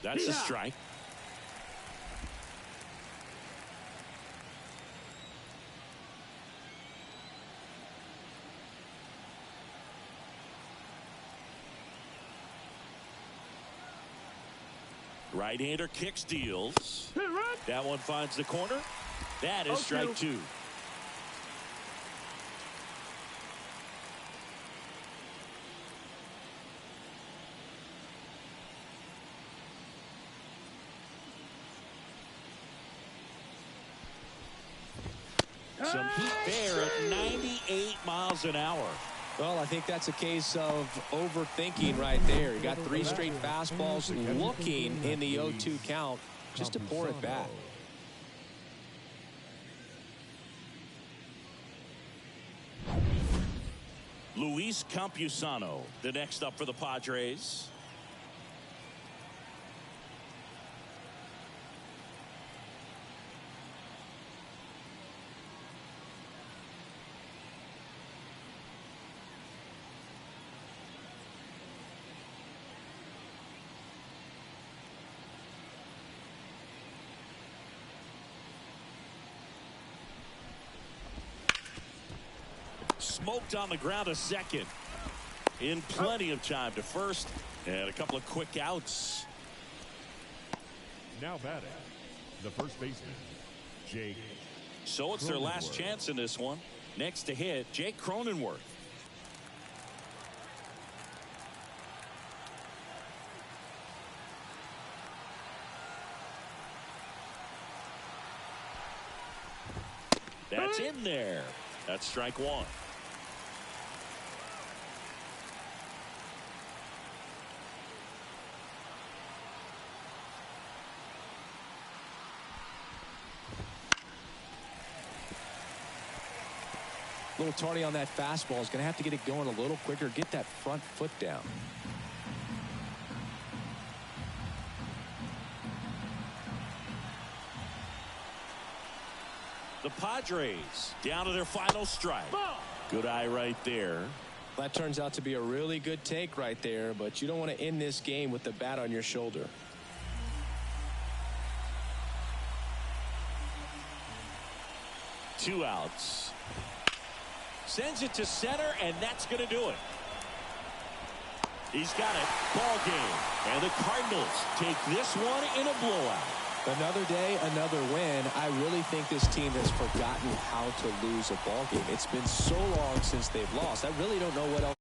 That's a strike. Right-hander kicks, deals. That one finds the corner. That is strike two. Some heat there at 98 miles an hour. Well, I think that's a case of overthinking right there. You got 3 straight fastballs looking in the 0-2 count just to pour it back. Luis Campusano, the next up for the Padres. Smoked on the ground to second. In plenty of time to first. And a couple of quick outs. Now batting, the first baseman, Jake. So it's their last chance in this one. Next to hit, Jake Cronenworth. That's in there. That's strike one. A little tardy on that fastball. Is going to have to get it going a little quicker. Get that front foot down. The Padres down to their final strike. Good eye right there. That turns out to be a really good take right there, but you don't want to end this game with the bat on your shoulder. Two outs. Sends it to center, and that's going to do it. He's got it. Ball game. And the Cardinals take this one in a blowout. Another day, another win. I really think this team has forgotten how to lose a ball game. It's been so long since they've lost. I really don't know what else.